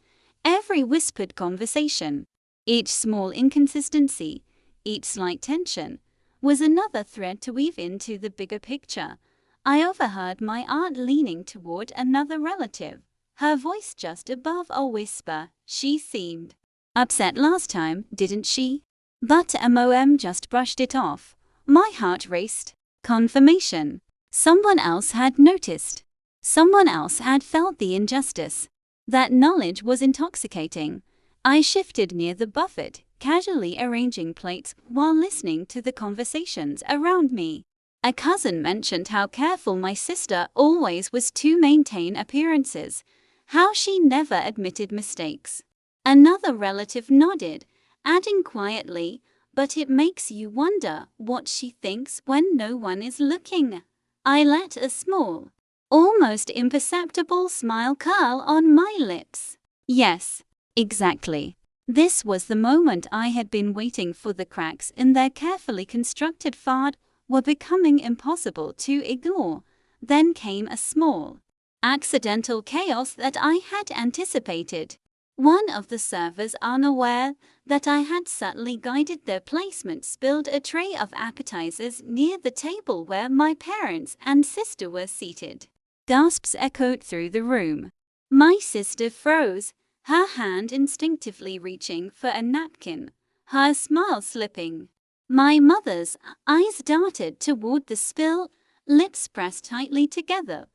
every whispered conversation. Each small inconsistency, each slight tension, was another thread to weave into the bigger picture. I overheard my aunt leaning toward another relative, her voice just above a whisper. She seemed upset last time, didn't she? But MOM just brushed it off. My heart raced. Confirmation. Someone else had noticed. Someone else had felt the injustice. That knowledge was intoxicating. I shifted near the buffet, casually arranging plates while listening to the conversations around me. A cousin mentioned how careful my sister always was to maintain appearances, how she never admitted mistakes. Another relative nodded, adding quietly, "But it makes you wonder what she thinks when no one is looking." I let a small, almost imperceptible smile curl on my lips. Yes, exactly. This was the moment I had been waiting for. The cracks in their carefully constructed facade were becoming impossible to ignore. Then came a small, accidental chaos that I had anticipated. One of the servers, unaware that I had subtly guided their placement, spilled a tray of appetizers near the table where my parents and sister were seated. Gasps echoed through the room. My sister froze, her hand instinctively reaching for a napkin, her smile slipping. My mother's eyes darted toward the spill, lips pressed tightly together.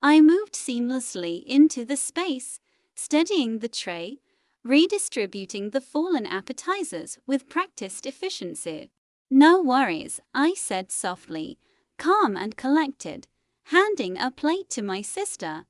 I moved seamlessly into the space, steadying the tray, redistributing the fallen appetizers with practiced efficiency. "No worries," I said softly, calm and collected, handing a plate to my sister.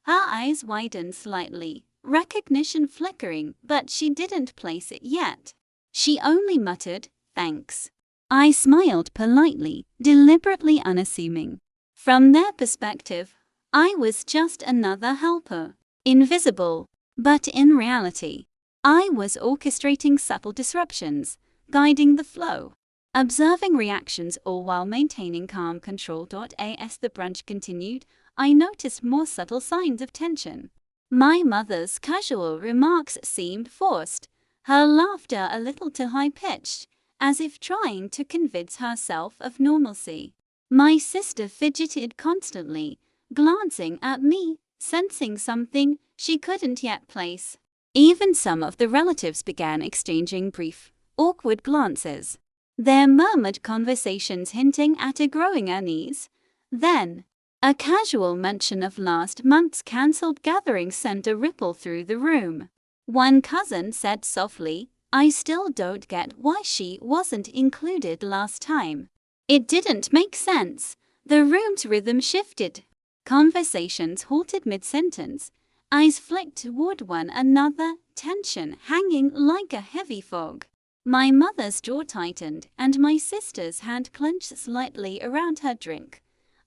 Her eyes widened slightly, recognition flickering, but she didn't place it yet. She only muttered, "Thanks." I smiled politely, deliberately unassuming. From their perspective, I was just another helper, invisible. But in reality, I was orchestrating subtle disruptions, guiding the flow, observing reactions, all while maintaining calm control. As the brunch continued, I noticed more subtle signs of tension. My mother's casual remarks seemed forced, her laughter a little too high-pitched, as if trying to convince herself of normalcy. My sister fidgeted constantly, glancing at me, sensing something she couldn't yet place. Even some of the relatives began exchanging brief, awkward glances, their murmured conversations hinting at a growing unease. Then, a casual mention of last month's cancelled gathering sent a ripple through the room. One cousin said softly, "I still don't get why she wasn't included last time." It didn't make sense. The room's rhythm shifted. Conversations halted mid-sentence. Eyes flicked toward one another, tension hanging like a heavy fog. My mother's jaw tightened, and my sister's hand clenched slightly around her drink.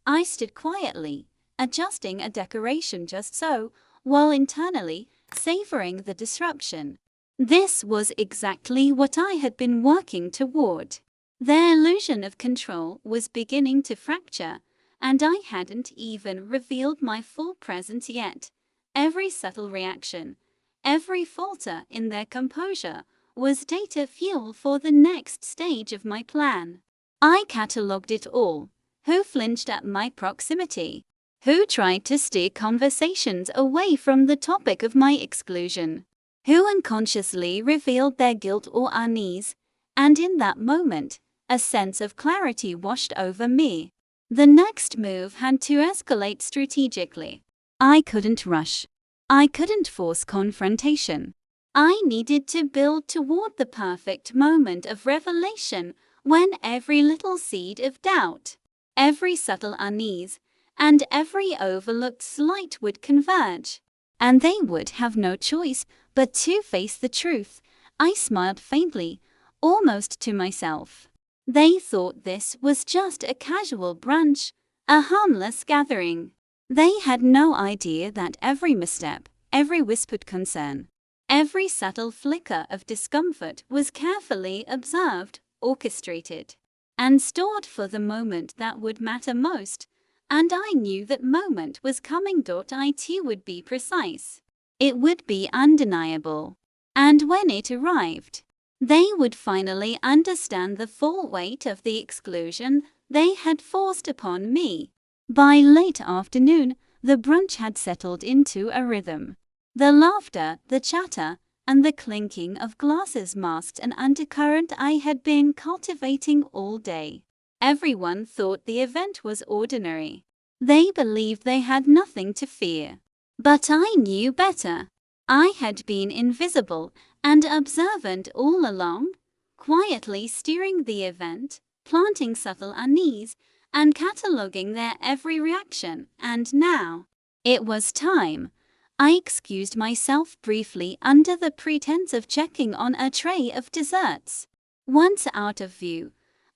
I stood quietly, adjusting a decoration just so, while internally savoring the disruption. This was exactly what I had been working toward. Their illusion of control was beginning to fracture, and I hadn't even revealed my full presence yet. Every subtle reaction, every falter in their composure, was data fuel for the next stage of my plan. I catalogued it all. Who flinched at my proximity? Who tried to steer conversations away from the topic of my exclusion? Who unconsciously revealed their guilt or unease? And in that moment, A sense of clarity washed over me. The next move had to escalate strategically. I couldn't rush. I couldn't force confrontation. I needed to build toward the perfect moment of revelation when every little seed of doubt, every subtle unease, and every overlooked slight would converge. And they would have no choice but to face the truth. I smiled faintly, almost to myself. They thought this was just a casual brunch, a harmless gathering. They had no idea that every misstep, every whispered concern, every subtle flicker of discomfort was carefully observed, orchestrated, and stored for the moment that would matter most. And I knew that moment was coming. I too would be precise. It would be undeniable. And when it arrived, they would finally understand the full weight of the exclusion they had forced upon me. By late afternoon, the brunch had settled into a rhythm. The laughter, the chatter, and the clinking of glasses masked an undercurrent I had been cultivating all day. Everyone thought the event was ordinary. They believed they had nothing to fear. But I knew better. I had been invisible and observant all along, quietly steering the event, planting subtle unease, and cataloguing their every reaction. And now, it was time. I excused myself briefly under the pretense of checking on a tray of desserts. Once out of view,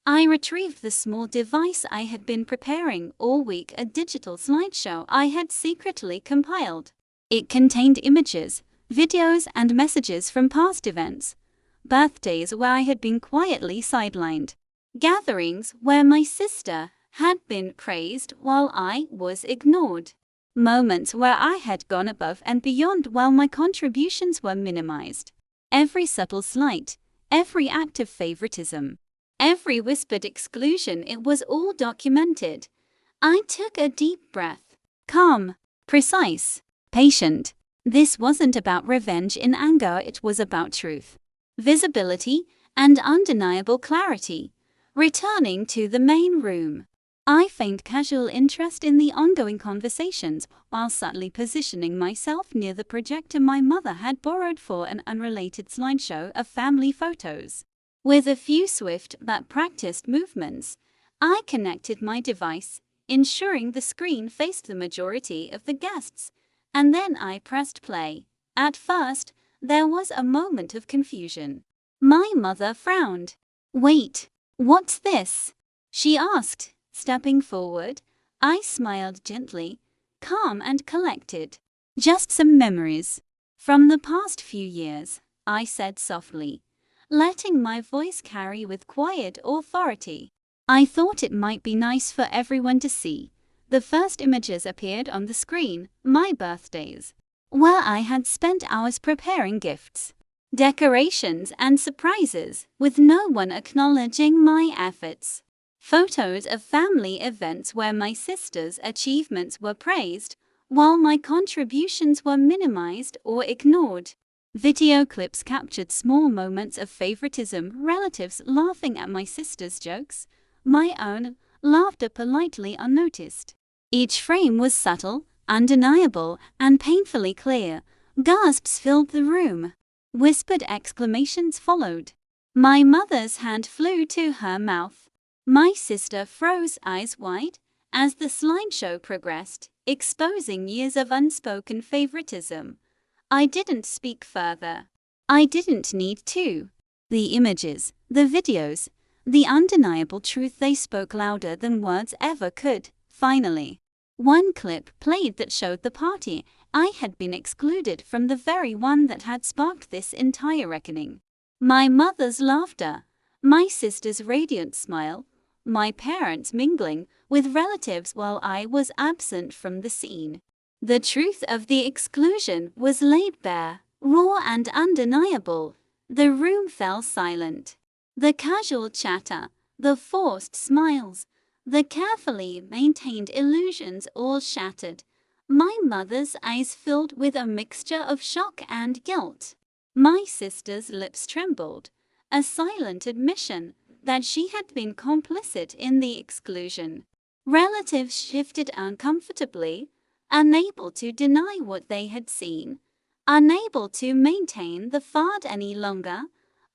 I retrieved the small device I had been preparing all week, a digital slideshow I had secretly compiled. It contained images, videos, and messages from past events, birthdays where I had been quietly sidelined, gatherings where my sister had been praised while I was ignored, moments where I had gone above and beyond while my contributions were minimized. Every subtle slight, every act of favoritism, every whispered exclusion, it was all documented. I took a deep breath. Calm, precise, patient. This wasn't about revenge in anger, it was about truth, visibility, and undeniable clarity. Returning to the main room, I feigned casual interest in the ongoing conversations while subtly positioning myself near the projector my mother had borrowed for an unrelated slideshow of family photos. With a few swift but practiced movements, I connected my device, ensuring the screen faced the majority of the guests, and then I pressed play. At first, there was a moment of confusion. My mother frowned. "Wait, what's this?" she asked, stepping forward. I smiled gently, calm and collected. "Just some memories from the past few years," I said softly, letting my voice carry with quiet authority. "I thought it might be nice for everyone to see." The first images appeared on the screen, my birthdays, where I had spent hours preparing gifts, decorations, and surprises, with no one acknowledging my efforts. Photos of family events where my sister's achievements were praised, while my contributions were minimized or ignored. Video clips captured small moments of favoritism, relatives laughing at my sister's jokes, my own laughter politely unnoticed. Each frame was subtle, undeniable, and painfully clear. Gasps filled the room. Whispered exclamations followed. My mother's hand flew to her mouth. My sister froze, eyes wide, as the slideshow progressed, exposing years of unspoken favoritism. I didn't speak further. I didn't need to. The images, the videos, the undeniable truth, they spoke louder than words ever could. Finally, one clip played that showed the party I had been excluded from, the very one that had sparked this entire reckoning. My mother's laughter, my sister's radiant smile, my parents mingling with relatives while I was absent from the scene. The truth of the exclusion was laid bare, raw and undeniable. The room fell silent. The casual chatter, the forced smiles, the carefully maintained illusions all shattered. My mother's eyes filled with a mixture of shock and guilt. My sister's lips trembled, a silent admission that she had been complicit in the exclusion. Relatives shifted uncomfortably, unable to deny what they had seen, unable to maintain the facade any longer.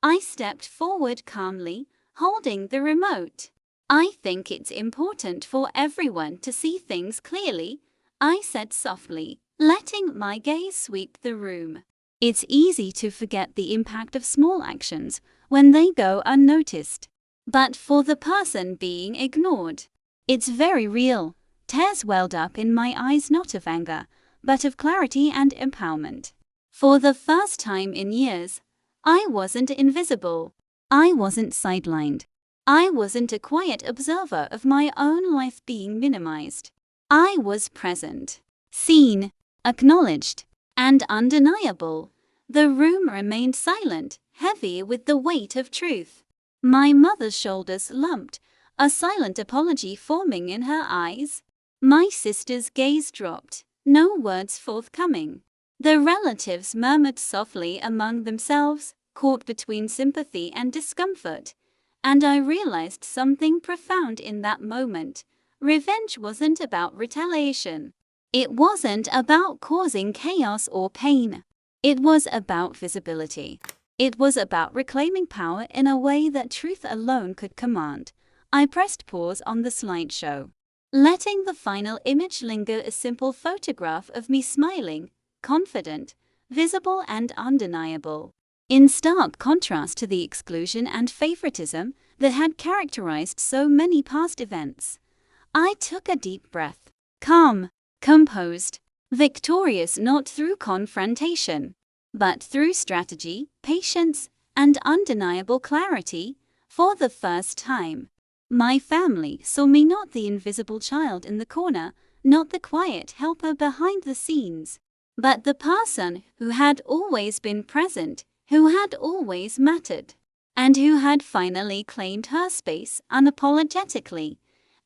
I stepped forward calmly, holding the remote. "I think it's important for everyone to see things clearly," I said softly, letting my gaze sweep the room. It's easy to forget the impact of small actions when they go unnoticed. But for the person being ignored, it's very real. Tears welled up in my eyes, not of anger, but of clarity and empowerment. For the first time in years, I wasn't invisible. I wasn't sidelined. I wasn't a quiet observer of my own life being minimized. I was present, seen, acknowledged, and undeniable. The room remained silent, heavy with the weight of truth. My mother's shoulders lumped, a silent apology forming in her eyes. My sister's gaze dropped, no words forthcoming. The relatives murmured softly among themselves, caught between sympathy and discomfort. And I realized something profound in that moment. Revenge wasn't about retaliation. It wasn't about causing chaos or pain. It was about visibility. It was about reclaiming power in a way that truth alone could command. I pressed pause on the slideshow, letting the final image linger, a simple photograph of me smiling, confident, visible and undeniable. In stark contrast to the exclusion and favoritism that had characterized so many past events, I took a deep breath. Calm, composed, victorious not through confrontation, but through strategy, patience, and undeniable clarity. For the first time, my family saw me not the invisible child in the corner, not the quiet helper behind the scenes, but the person who had always been present, who had always mattered, and who had finally claimed her space unapologetically.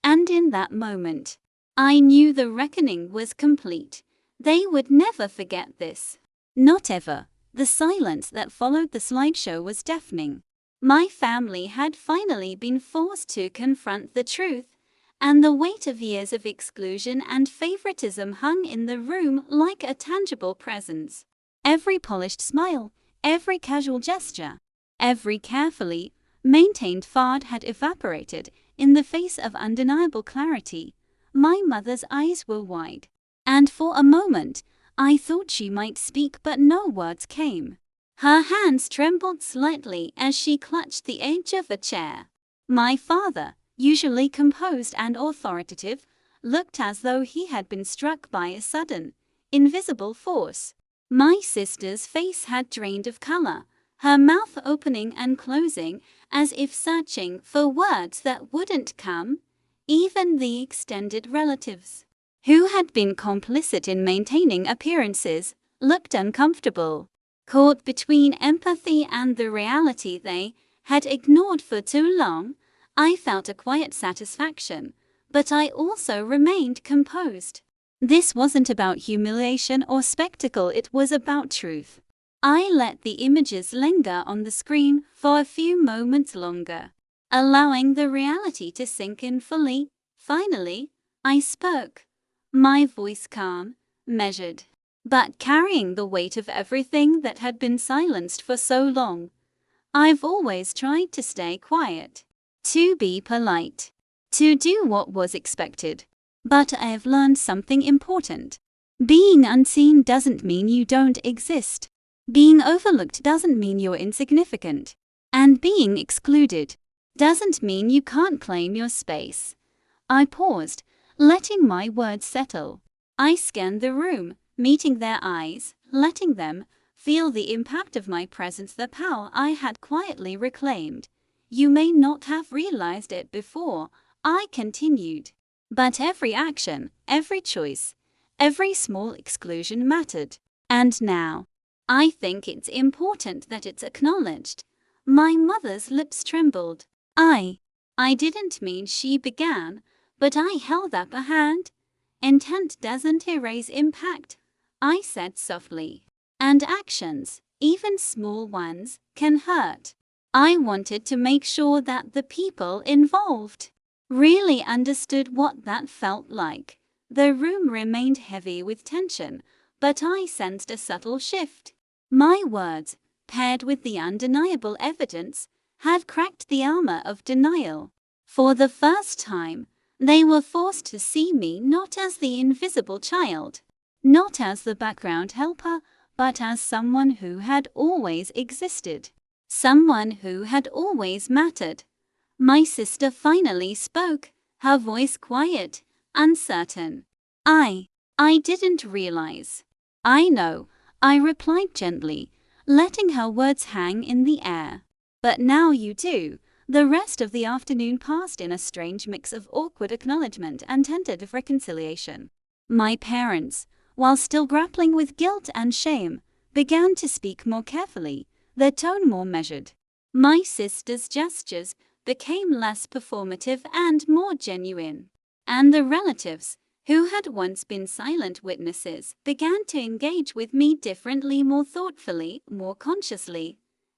And in that moment, I knew the reckoning was complete. They would never forget this. Not ever. The silence that followed the slideshow was deafening. My family had finally been forced to confront the truth, and the weight of years of exclusion and favoritism hung in the room like a tangible presence. Every polished smile, every casual gesture, every carefully maintained facade had evaporated in the face of undeniable clarity. My mother's eyes were wide, and for a moment I thought she might speak, but no words came. Her hands trembled slightly as she clutched the edge of a chair. My father, usually composed and authoritative, looked as though he had been struck by a sudden, invisible force. My sister's face had drained of color, her mouth opening and closing as if searching for words that wouldn't come. Even the extended relatives, who had been complicit in maintaining appearances, looked uncomfortable, caught between empathy and the reality they had ignored for too long. I felt a quiet satisfaction, but I also remained composed. This wasn't about humiliation or spectacle, it was about truth. I let the images linger on the screen for a few moments longer, allowing the reality to sink in fully. Finally, I spoke, my voice calm, measured, but carrying the weight of everything that had been silenced for so long. I've always tried to stay quiet, to be polite, to do what was expected. But I have learned something important. Being unseen doesn't mean you don't exist. Being overlooked doesn't mean you're insignificant. And being excluded doesn't mean you can't claim your space. I paused, letting my words settle. I scanned the room, meeting their eyes, letting them feel the impact of my presence, the power I had quietly reclaimed. You may not have realized it before, I continued, but every action, every choice, every small exclusion mattered. And now, I think it's important that it's acknowledged. My mother's lips trembled. I didn't mean, she began, but I held up a hand. Intent doesn't erase impact, I said softly. And actions, even small ones, can hurt. I wanted to make sure that the people involved really understood what that felt like. The room remained heavy with tension, but I sensed a subtle shift. My words, paired with the undeniable evidence, had cracked the armor of denial. For the first time, they were forced to see me not as the invisible child, not as the background helper, but as someone who had always existed, someone who had always mattered. My sister finally spoke, her voice quiet, uncertain. I didn't realize. I know, I replied gently, letting her words hang in the air. But now you do. The rest of the afternoon passed in a strange mix of awkward acknowledgement and tentative reconciliation. My parents, while still grappling with guilt and shame, began to speak more carefully, their tone more measured. My sister's gestures became less performative and more genuine. And the relatives, who had once been silent witnesses, began to engage with me differently, more thoughtfully, more consciously.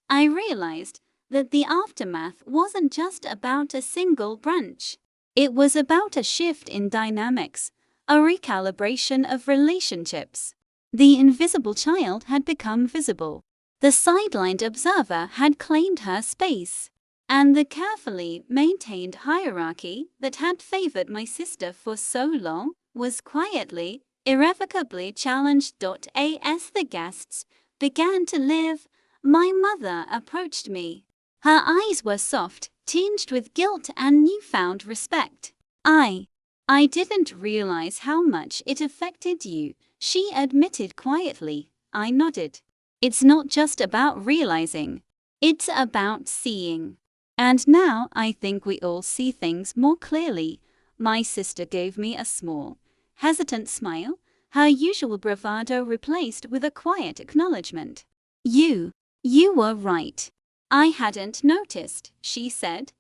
I realized that the aftermath wasn't just about a single brunch. It was about a shift in dynamics, a recalibration of relationships. The invisible child had become visible. The sidelined observer had claimed her space. And the carefully maintained hierarchy that had favored my sister for so long was quietly, irrevocably challenged. As the guests began to leave, my mother approached me. Her eyes were soft, tinged with guilt and newfound respect. I didn't realize how much it affected you, she admitted quietly. I nodded. It's not just about realizing. It's about seeing. And now I think we all see things more clearly. My sister gave me a small, hesitant smile, her usual bravado replaced with a quiet acknowledgement. You were right. I hadn't noticed, she said.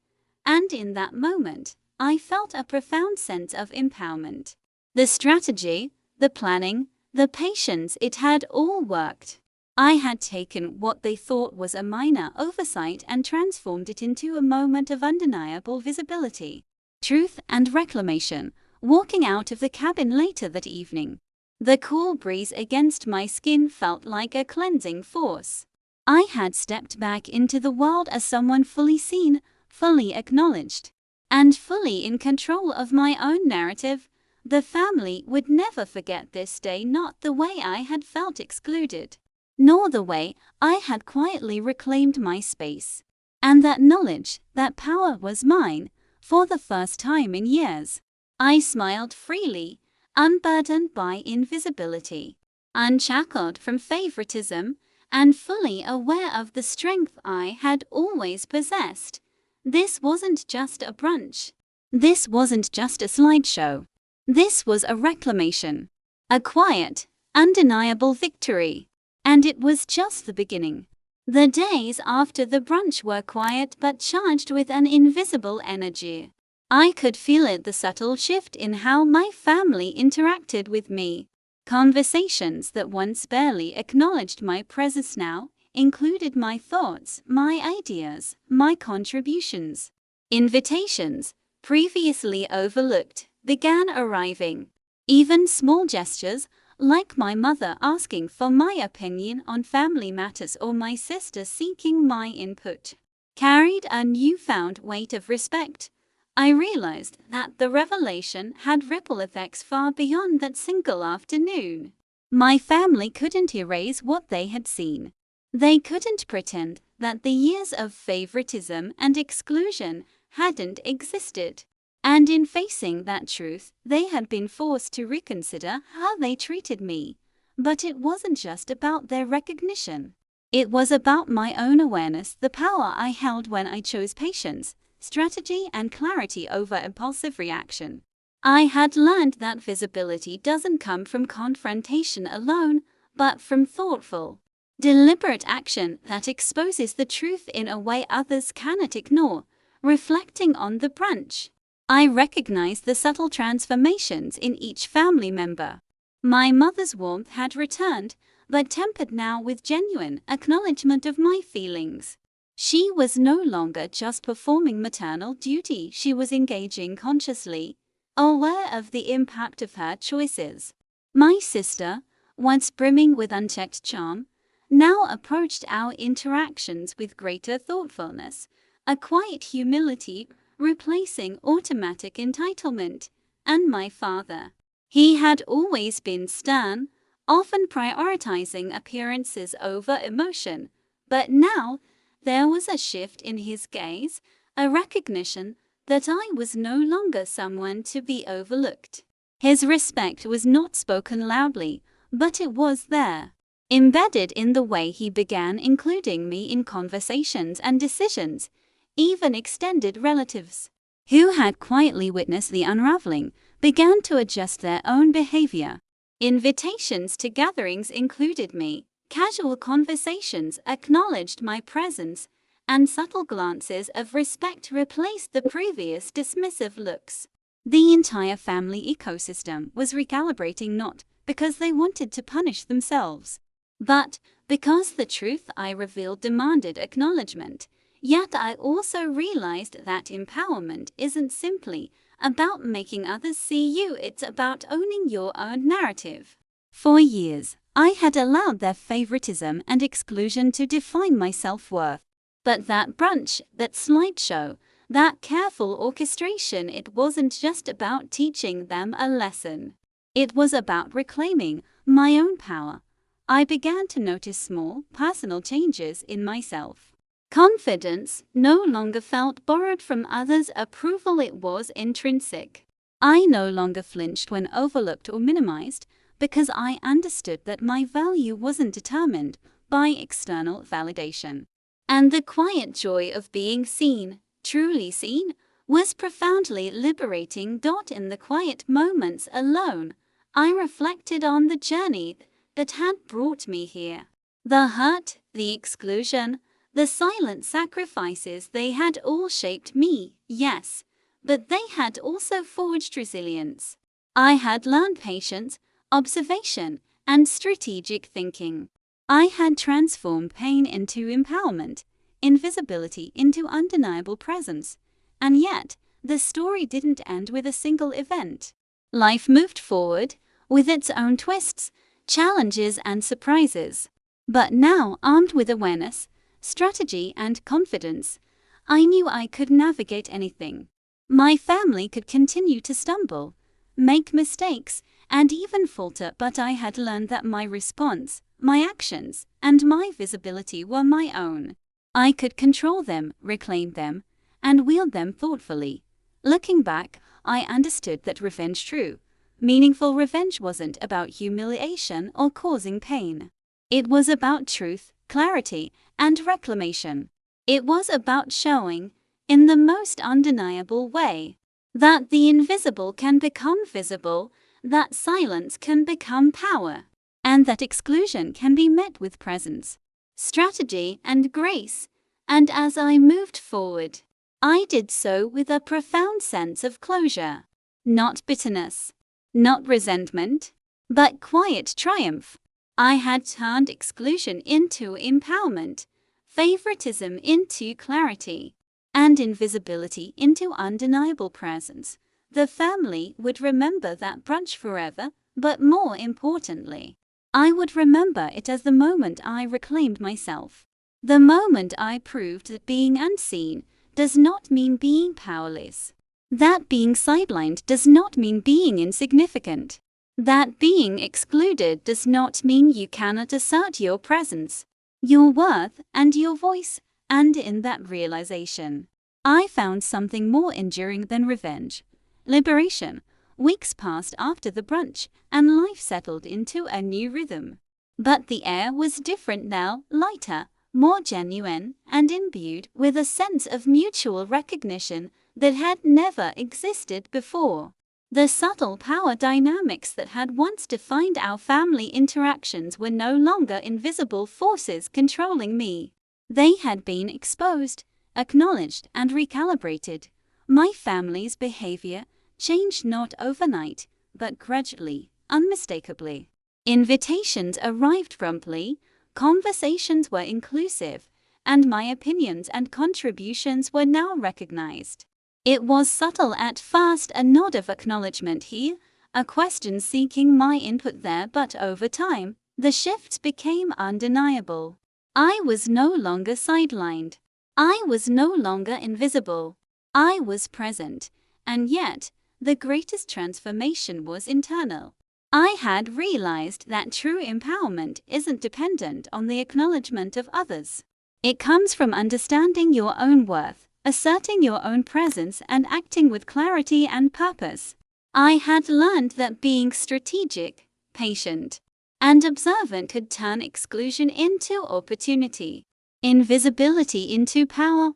And in that moment, I felt a profound sense of empowerment. The strategy, the planning, the patience, it had all worked. I had taken what they thought was a minor oversight and transformed it into a moment of undeniable visibility, truth, and reclamation. Walking out of the cabin later that evening, the cool breeze against my skin felt like a cleansing force. I had stepped back into the world as someone fully seen, fully acknowledged, and fully in control of my own narrative. The family would never forget this day, not the way I had felt excluded, nor the way I had quietly reclaimed my space. And that knowledge, that power was mine, for the first time in years. I smiled freely, unburdened by invisibility, unshackled from favoritism, and fully aware of the strength I had always possessed. This wasn't just a brunch. This wasn't just a slideshow. This was a reclamation, a quiet, undeniable victory. And it was just the beginning. The days after the brunch were quiet but charged with an invisible energy. I could feel it, the subtle shift in how my family interacted with me. Conversations that once barely acknowledged my presence now included my thoughts, my ideas, my contributions. Invitations, previously overlooked, began arriving. Even small gestures, like my mother asking for my opinion on family matters or my sister seeking my input, carried a newfound weight of respect. I realized that the revelation had ripple effects far beyond that single afternoon. My family couldn't erase what they had seen. They couldn't pretend that the years of favoritism and exclusion hadn't existed. And in facing that truth, they had been forced to reconsider how they treated me. But it wasn't just about their recognition. It was about my own awareness, the power I held when I chose patience, strategy, and clarity over impulsive reaction. I had learned that visibility doesn't come from confrontation alone, but from thoughtful, deliberate action that exposes the truth in a way others cannot ignore. Reflecting on the brunch, I recognized the subtle transformations in each family member. My mother's warmth had returned, but tempered now with genuine acknowledgement of my feelings. She was no longer just performing maternal duty, she was engaging consciously, aware of the impact of her choices. My sister, once brimming with unchecked charm, now approached our interactions with greater thoughtfulness, a quiet humility replacing automatic entitlement. And my father. He had always been stern, often prioritizing appearances over emotion, but now there was a shift in his gaze, a recognition that I was no longer someone to be overlooked. His respect was not spoken loudly, but it was there, embedded in the way he began including me in conversations and decisions. Even extended relatives, who had quietly witnessed the unraveling, began to adjust their own behavior. Invitations to gatherings included me, casual conversations acknowledged my presence, and subtle glances of respect replaced the previous dismissive looks. The entire family ecosystem was recalibrating, not because they wanted to punish themselves, but because the truth I revealed demanded acknowledgement. Yet I also realized that empowerment isn't simply about making others see you, it's about owning your own narrative. For years, I had allowed their favoritism and exclusion to define my self-worth. But that brunch, that slideshow, that careful orchestration, it wasn't just about teaching them a lesson. It was about reclaiming my own power. I began to notice small, personal changes in myself. Confidence no longer felt borrowed from others' approval, it was intrinsic. I no longer flinched when overlooked or minimized, because I understood that my value wasn't determined by external validation. And the quiet joy of being seen, truly seen, was profoundly liberating. In the quiet moments alone, I reflected on the journey that had brought me here. The hurt, the exclusion, the silent sacrifices, they had all shaped me, yes, but they had also forged resilience. I had learned patience, observation, and strategic thinking. I had transformed pain into empowerment, invisibility into undeniable presence. And yet, the story didn't end with a single event. Life moved forward, with its own twists, challenges, and surprises. But now, armed with awareness, strategy, and confidence, I knew I could navigate anything. My family could continue to stumble, make mistakes, and even falter, but I had learned that my response, my actions, and my visibility were my own. I could control them, reclaim them, and wield them thoughtfully. Looking back, I understood that revenge, true, meaningful revenge, wasn't about humiliation or causing pain. It was about truth, clarity, and reclamation. It was about showing, in the most undeniable way, that the invisible can become visible, that silence can become power, and that exclusion can be met with presence, strategy, and grace. And as I moved forward, I did so with a profound sense of closure. Not bitterness, not resentment, but quiet triumph. I had turned exclusion into empowerment, favoritism into clarity, and invisibility into undeniable presence. The family would remember that brunch forever, but more importantly, I would remember it as the moment I reclaimed myself. The moment I proved that being unseen does not mean being powerless. That being sidelined does not mean being insignificant. That being excluded does not mean you cannot assert your presence, your worth, and your voice. And in that realization, I found something more enduring than revenge. Liberation. Weeks passed after the brunch, and life settled into a new rhythm. But the air was different now, lighter, more genuine, and imbued with a sense of mutual recognition that had never existed before. The subtle power dynamics that had once defined our family interactions were no longer invisible forces controlling me. They had been exposed, acknowledged, and recalibrated. My family's behavior changed not overnight, but gradually, unmistakably. Invitations arrived promptly, conversations were inclusive, and my opinions and contributions were now recognized. It was subtle at first, a nod of acknowledgement here, a question seeking my input there, but over time, the shift became undeniable. I was no longer sidelined. I was no longer invisible. I was present, and yet, the greatest transformation was internal. I had realized that true empowerment isn't dependent on the acknowledgement of others. It comes from understanding your own worth, asserting your own presence, and acting with clarity and purpose. I had learned that being strategic, patient, and observant could turn exclusion into opportunity, invisibility into power.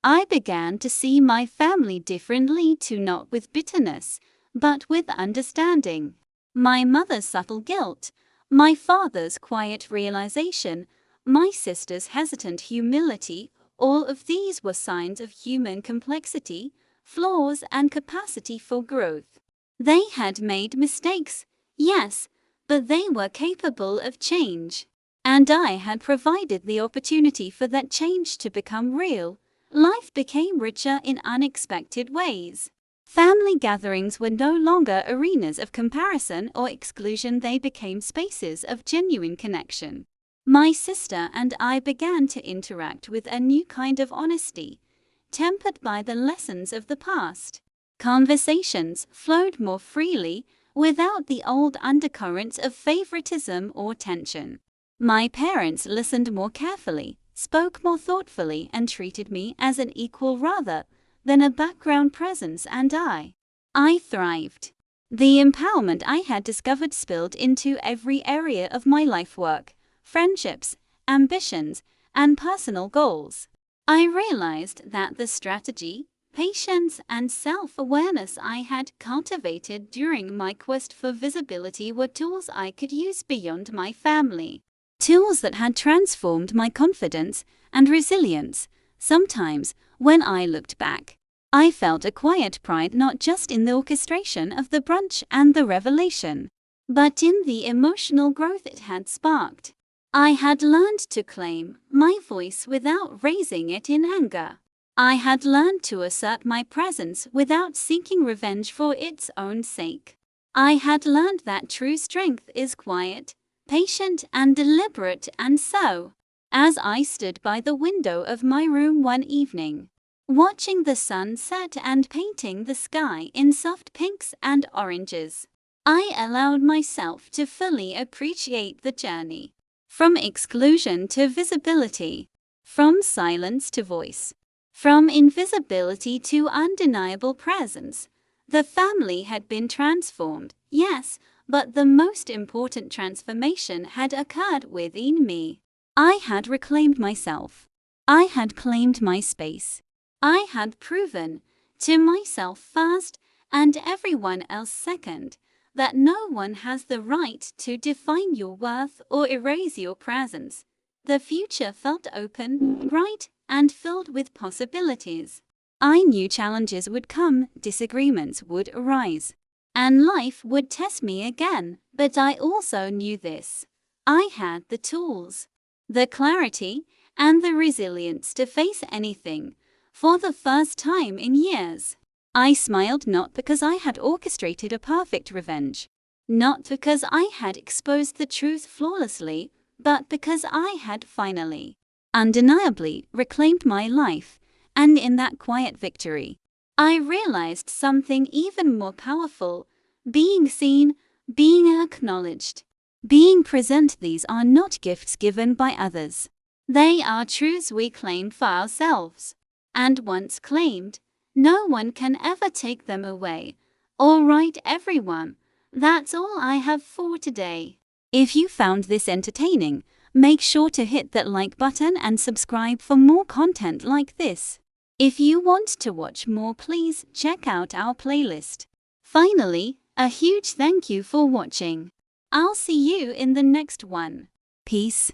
I began to see my family differently too, not with bitterness, but with understanding. My mother's subtle guilt, my father's quiet realization, my sister's hesitant humility, all of these were signs of human complexity, flaws, and capacity for growth. They had made mistakes, yes, but they were capable of change. And I had provided the opportunity for that change to become real. Life became richer in unexpected ways. Family gatherings were no longer arenas of comparison or exclusion, they became spaces of genuine connection. My sister and I began to interact with a new kind of honesty, tempered by the lessons of the past. Conversations flowed more freely, without the old undercurrents of favoritism or tension. My parents listened more carefully, spoke more thoughtfully, and treated me as an equal rather than a background presence, and I thrived. The empowerment I had discovered spilled into every area of my life: work, friendships, ambitions, and personal goals. I realized that the strategy, patience, and self-awareness I had cultivated during my quest for visibility were tools I could use beyond my family. Tools that had transformed my confidence and resilience. Sometimes, when I looked back, I felt a quiet pride, not just in the orchestration of the brunch and the revelation, but in the emotional growth it had sparked. I had learned to claim my voice without raising it in anger. I had learned to assert my presence without seeking revenge for its own sake. I had learned that true strength is quiet, patient, and deliberate. And so, as I stood by the window of my room one evening, watching the sun set and painting the sky in soft pinks and oranges, I allowed myself to fully appreciate the journey. From exclusion to visibility, from silence to voice, from invisibility to undeniable presence. The family had been transformed, yes, but the most important transformation had occurred within me. I had reclaimed myself. I had claimed my space. I had proven, to myself first and everyone else second, that no one has the right to define your worth or erase your presence. The future felt open, bright, and filled with possibilities. I knew challenges would come, disagreements would arise, and life would test me again, but I also knew this: I had the tools, the clarity, and the resilience to face anything. For the first time in years, I smiled, not because I had orchestrated a perfect revenge, not because I had exposed the truth flawlessly, but because I had finally, undeniably, reclaimed my life. And in that quiet victory, I realized something even more powerful: being seen, being acknowledged, being present. These are not gifts given by others. They are truths we claim for ourselves. And once claimed, no one can ever take them away. All right, everyone, that's all I have for today. If you found this entertaining, make sure to hit that like button and subscribe for more content like this. If you want to watch more, please check out our playlist. Finally, a huge thank you for watching. I'll see you in the next one. Peace.